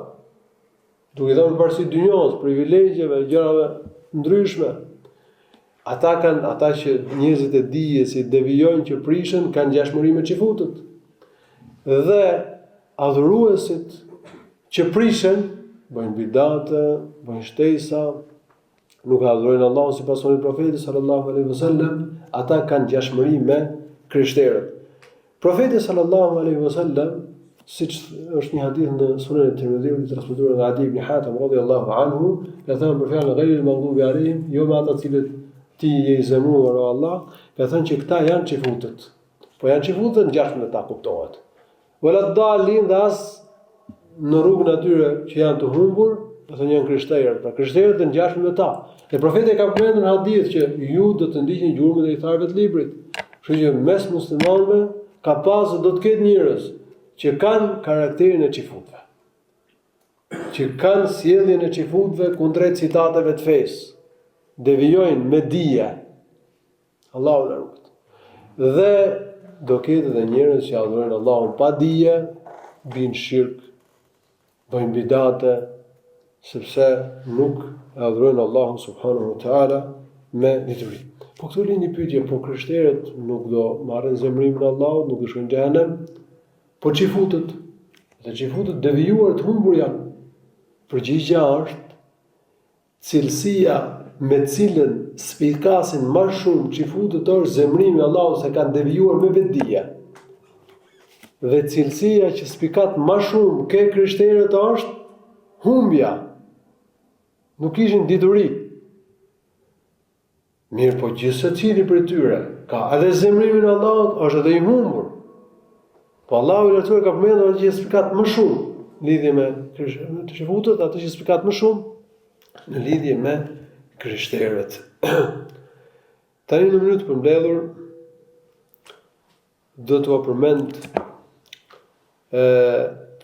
Duke dhënë varësi dynjos, privilegjeve, gjërave ndryshme. Ata që njerëzit e dijes i devijojnë që prishen, kanë ngjashmëri me xifutët. Dhe adhuruesit që prishen, bëjnë bidate, bëjnë shtesa, nuk adhurojnë Allahun sipas sunetit profetit sallallahu alaihi wasallam, ata kanë ngjashmëri me krishterët. Profeti sallallahu alaihi wasallam, siç është një hadith në Sunenin e Tirmidhiut i transmetuar nga Adi ibn Hatim radhiyallahu anhu, ka thënë për fjalën ghayril maghdubi alaihim, jo me ata të cilët ti je i zemëruar o Allah, ka thënë që këta janë xifutët. Po janë xifutët ngjashëm me ta, kuptohet. Wala dallin, dhe as në rrugën atyre që janë të humbur, do thënë janë krishterë, pra krishterët të ngjashëm me ta. Dhe profeti ka përmendur në hadith që ju do të ndiqni gjurmët e drejtarëve të librit. Kështu që mes muslimanëve ka pasur do të ketë njerëz që kanë karakterin e xifutëve, që kanë sjelljen e xifutëve kundrejt citateve të fesë, devijojnë me dije, Allahu na ruaj. Dhe do ketë edhe njerëz që adhurojnë Allahun pa dije, bin shirk, bëjnë bidate, sepse nuk e adhurojnë Allahun subhanahu wa taala me dituri. Po këtu lind një pyetje, po krishterët nuk do marrin zemrimin e Allahut, nuk do shkojnë në xhenem, po xhifutët, dhe xhifutët devijuar të humbur janë. Përgjigjja është cilësia me cilën spikasin më shumë xhifutët është zemrimi i Allahut se kanë devijuar me vetdije. Dhe cilësia që spikat më shumë ke krishterët është humbja. Nuk ishin dituri. Mirë, po gjithë secili prej tyre ka edhe zemrimin e Allahut, është edhe i humbur. Po Allahu i lartësuar ka përmendur atë që spikat më shumë në lidhje me të xhifutët, atë që spikat më shumë në lidhje me krishterët. Tani në minutë për mbledhur do t'ua përmend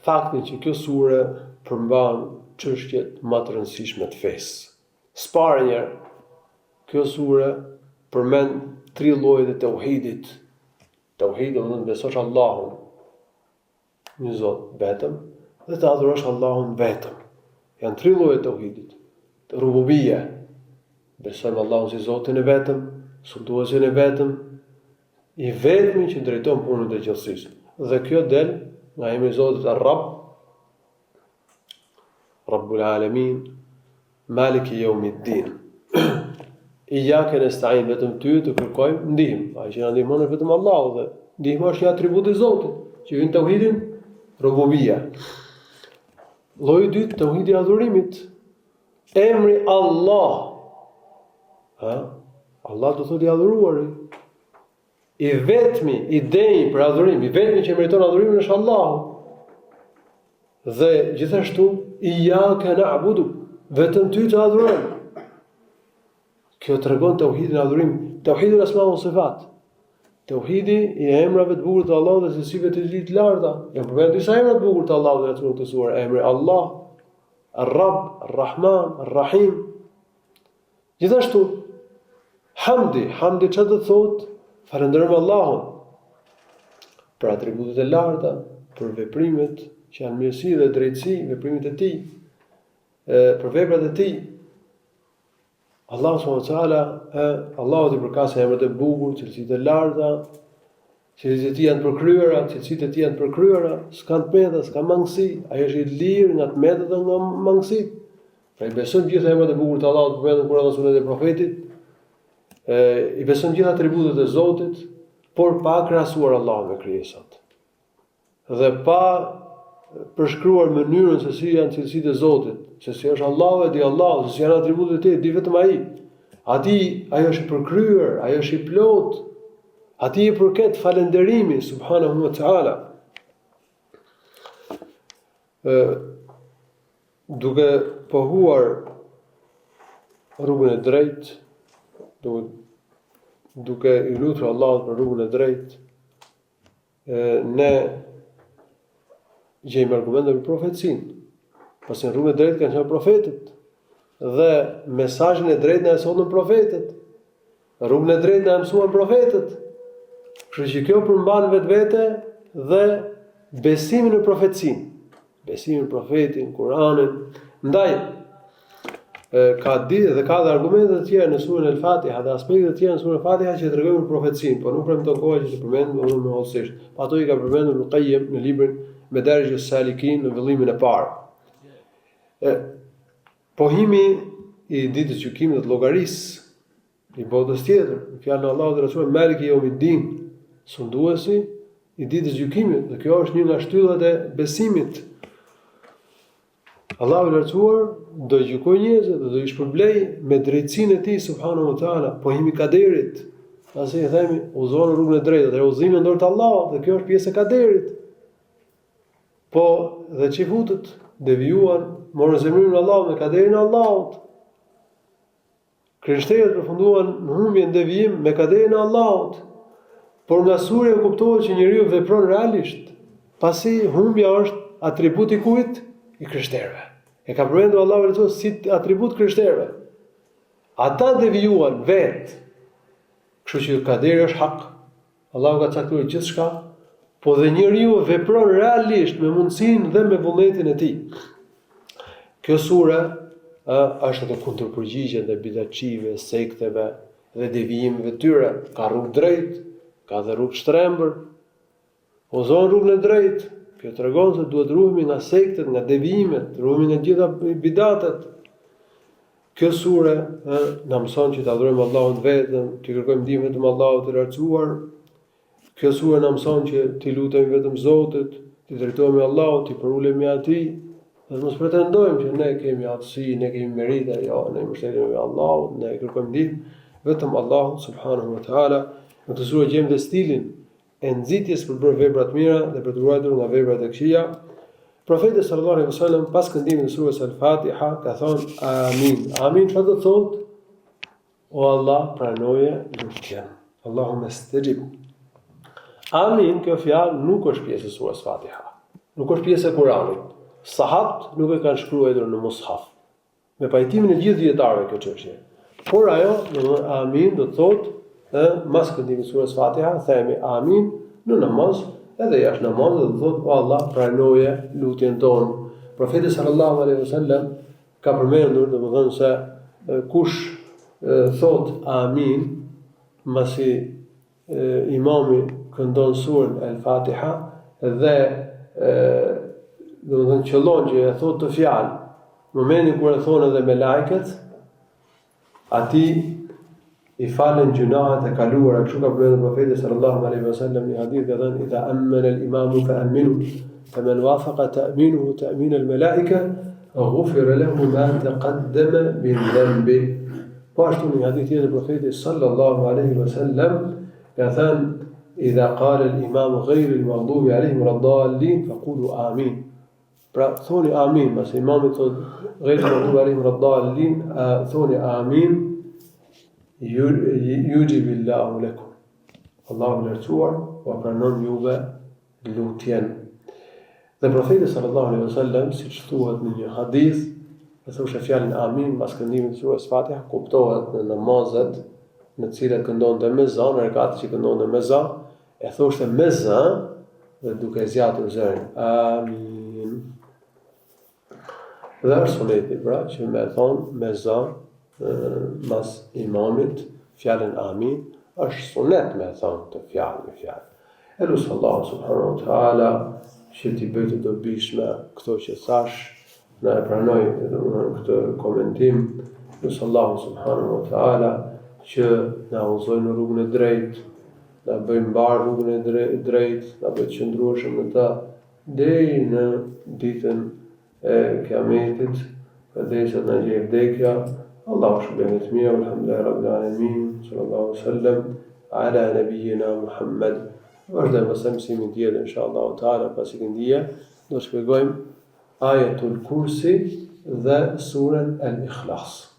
faktin që kjo sure përmban çështjet më të rëndësishme të fesë. S'para njerë, kjo sure përmend 3 llojet e tauhidit. Tauhidi do të thotë besosh Allahun, një Zot vetëm, dhe të adhurosh Allahun vetëm. Janë 3 lloje të tauhidit. Rububia, besojmë Allahun si Zotin e vetëm, sultuesin e vetëm, i vetmi që drejton punën e gjithësisë. Dhe kjo del nga emri i Zotit Ar-Rabb, Rabbul Alamin, Maliki Yawmiddin. Iyyaka nasta'in, vetëm ty të kërkojmë ndihmë. Ai që na ndihmon është vetëm Allahu dhe ndihma është një atribut i Zotit, që hyn tauhidin rububia. Lloji i dytë, tauhidi i adhurimit. Emri Allah. Allah do thotë i adhuruari. I vetmi, i denj për adhurim, i vetmi që meriton adhurimin është Allahu. Dhe gjithashtu iyyaka na'budu, vetëm ty të adhurojmë. Kjo tregon tauhidin e adhurimit, tauhidul asma wa sifat. Tauhidi i emrave të bukur të Allahut dhe cilësive të tij të larta. Janë përmendur disa emra të bukur të Allahut në këtë sure, emri Allah, Ar-Rabb, Ar-Rahman, Ar-Rahim. Gjithashtu hamdi çfarë do të thotë? Falenderojmë Allahun për atributet e larta, për veprimet që janë mirësi dhe drejtësi, veprimet e tij, për veprat e tij. Allahu subhanahu wa taala, Allahu i përkas emrat e bukur, cilësitë e larta, cilësitë e tij janë përkryera, cilësitë e tij janë përkryera, s'ka tmedha, s'ka mangësi, ai është i lirë nga tmedhat dhe nga mangësitë. Pra i besojmë gjithë emrat e bukur të Allahut përmendur në Kur'an dhe Sunet e Profetit. I besojmë gjithë atributet e Zotit, por pa krahasuar Allahun me krijesat. Dhe pa përshkruar mënyrën se si janë cilësitë e Zotit, se si është Allahu e di Allahu, se si janë atributet e tij, di vetëm ai. Ai është i përkryer, ai është i plot. Atij i përket falënderimi subhanahu wa taala. Duke pohuar rrugën e drejtë, duke i lutur Allahut për rrugën e drejtë, ne gjejmë argumente për profecinë. Pasi në rrugën e drejtë kanë qenë profetët dhe mesazhin e drejtë na e sotën profetët. Rrugën e drejtë na mësuan profetët. Kështu që kjo përmban vetvete dhe besimin në profecinë, besimin në profetin, Kur'anin. Ndaj ka dhe argumente të tjera në surën El-Fatiha dhe aspekte të tjera në surën El-Fatiha që tregojnë për profecinë, por nuk premton kohë që të përmend unë më hollësisht. Ato i ka përmendur Ibn Qayyim në librin Madarij as-Salikin në vëllimin e parë. Pohimi i ditës së gjykimit dhe të llogarisë i botës tjetër, fjalën e Allahut dhe Resulit Maliki Yawmiddin, sunduesi i ditës së gjykimit, dhe kjo është një nga shtyllat e besimit. Allahu i lartësuar do gjykojë njerëzit dhe do i shpërblej me drejtsinë e tij subhanahu wa taala. Pohimi i kaderit, pasi i themi udhëzon rrugën e drejtë, dhe udhëzimi në dorë të Allahut, dhe kjo është pjesë e kaderit. Po dhe xhifutët devijuan, morën zemrimin e Allahut me kaderin e Allahut. Krishterët përfunduan në humbje në devijim me kaderin e Allahut. Por nga surja kuptohet që njeriu vepron realisht, pasi humbja është atribut i kujt? I krishterëve. E ka përmendur Allahu vetë si atribut krishterëve. Ata devijuan vetë. Kështu që kaderi është hak. Allahu ka caktuar gjithçka po dhe njeriu vepron realisht me mundësinë dhe me vullnetin e tij. Kjo sure është ato kundërpërgjigje ndaj bidatçive, sekteve dhe devijimeve tyre. Ka rrugë drejt, ka dhe rrugë shtrembër. Uzon rrugën e drejtë. Kjo tregon se duhet ruhemi nga sektet, nga devijimet, ruhemi nga gjitha bidatet. Kjo sure na mëson që të adhurojmë Allahun vetëm, të kërkojmë ndihmën vetëm Allahut të lartësuar. Kjo sure na mëson që të lutemi vetëm Zotit, të drejtohemi Allahut, të përulemi atij, dhe mos pretendojmë që ne kemi aftësi, ne kemi merite, jo, ne mbështetemi me Allahut, ne kërkojmë ndihmë vetëm Allahut subhanahu wa taala. Në këtë sure gjejmë dhe stilin e nxitjes për bërë vepra të mira dhe për të ruajtur nga veprat e këqija. Profeti sallallahu alaihi wasallam pas këndimit të surës Al-Fatiha ka thonë amin. Amin çfarë do të thotë? O Allah, pranoje lutjen. Allahumma stajib. Amin, kjo fjalë nuk është pjesë e surës Fatiha. Nuk është pjesë e Kuranit. Sahabët nuk e kanë shkruar në mushaf. Me pajtimin e gjithë dietarëve kjo çështje. Por ajo, amin do të thotë mas këndimit të surës Fatiha, themi amin në namaz. Edhe jashtë namazit do të thotë o Allah, pranoje lutjen tonë. Profeti sallallahu alaihi wasallam ka përmendur, domethënë se kush thot amin masi imami këndon surën Al-Fatiha dhe domethënë qëllon që e thot të fjalë, në momentin kur e thonë edhe me lajket, atij i falen gjunahet e kaluara. Kështu ka përmendur profeti sallallahu alaihi wasallam në hadith ka thënë idha amana al-imamu fa aminu faman wafaqa ta'minuhu ta'min al-malaika ghufira lahu ma taqaddama min dhanbi. Po ashtu në hadith tjetër profeti sallallahu alaihi wasallam ka thënë idha qala al-imamu ghayr al-maghdubi alaihim wad-dallin faqulu amin. Pra thoni amin, pas imamit thotë ghayr al-maghdubi alaihim wad-dallin, thoni amin. Yujibillahu lakum. Allahu lartësuar u pranon juve lutjen. Dhe profeti sallallahu alaihi wasallam, siç thuhet në një hadith, e thoshte fjalën amin pas këndimit të surës Fatiha, kuptohet në namazet në të cilat këndonte me za, në rekatet që këndonte me za, e thoshte me za dhe duke zgjatur zërin. Amin. Dhe është suneti pra që me thonë me za mas imamit fjalën amin, është sunet me thonë të fjalë me fjalë. Elus Allahu subhanahu wa taala që t'i bëjë të dobishme këto që thash, na e pranoj këtë komentim. Elus Allahu subhanahu wa taala që na udhëzojë në rrugën e drejtë, na bëjë mbar rrugën e drejtë, na bëjë të qëndrueshëm në ta deri në ditën e Kiametit, përderisa na gjej vdekja. Allahu shpëlimet mirë, alhamdulillahi rabbil alamin, sallallahu alaihi wasallam ala nabiyyina Muhammad. Vazhdojmë me mësimin tjetër inshallah taala, pasi këndija do të shpjegojmë Ayatul Kursi dhe surën Al-Ikhlas.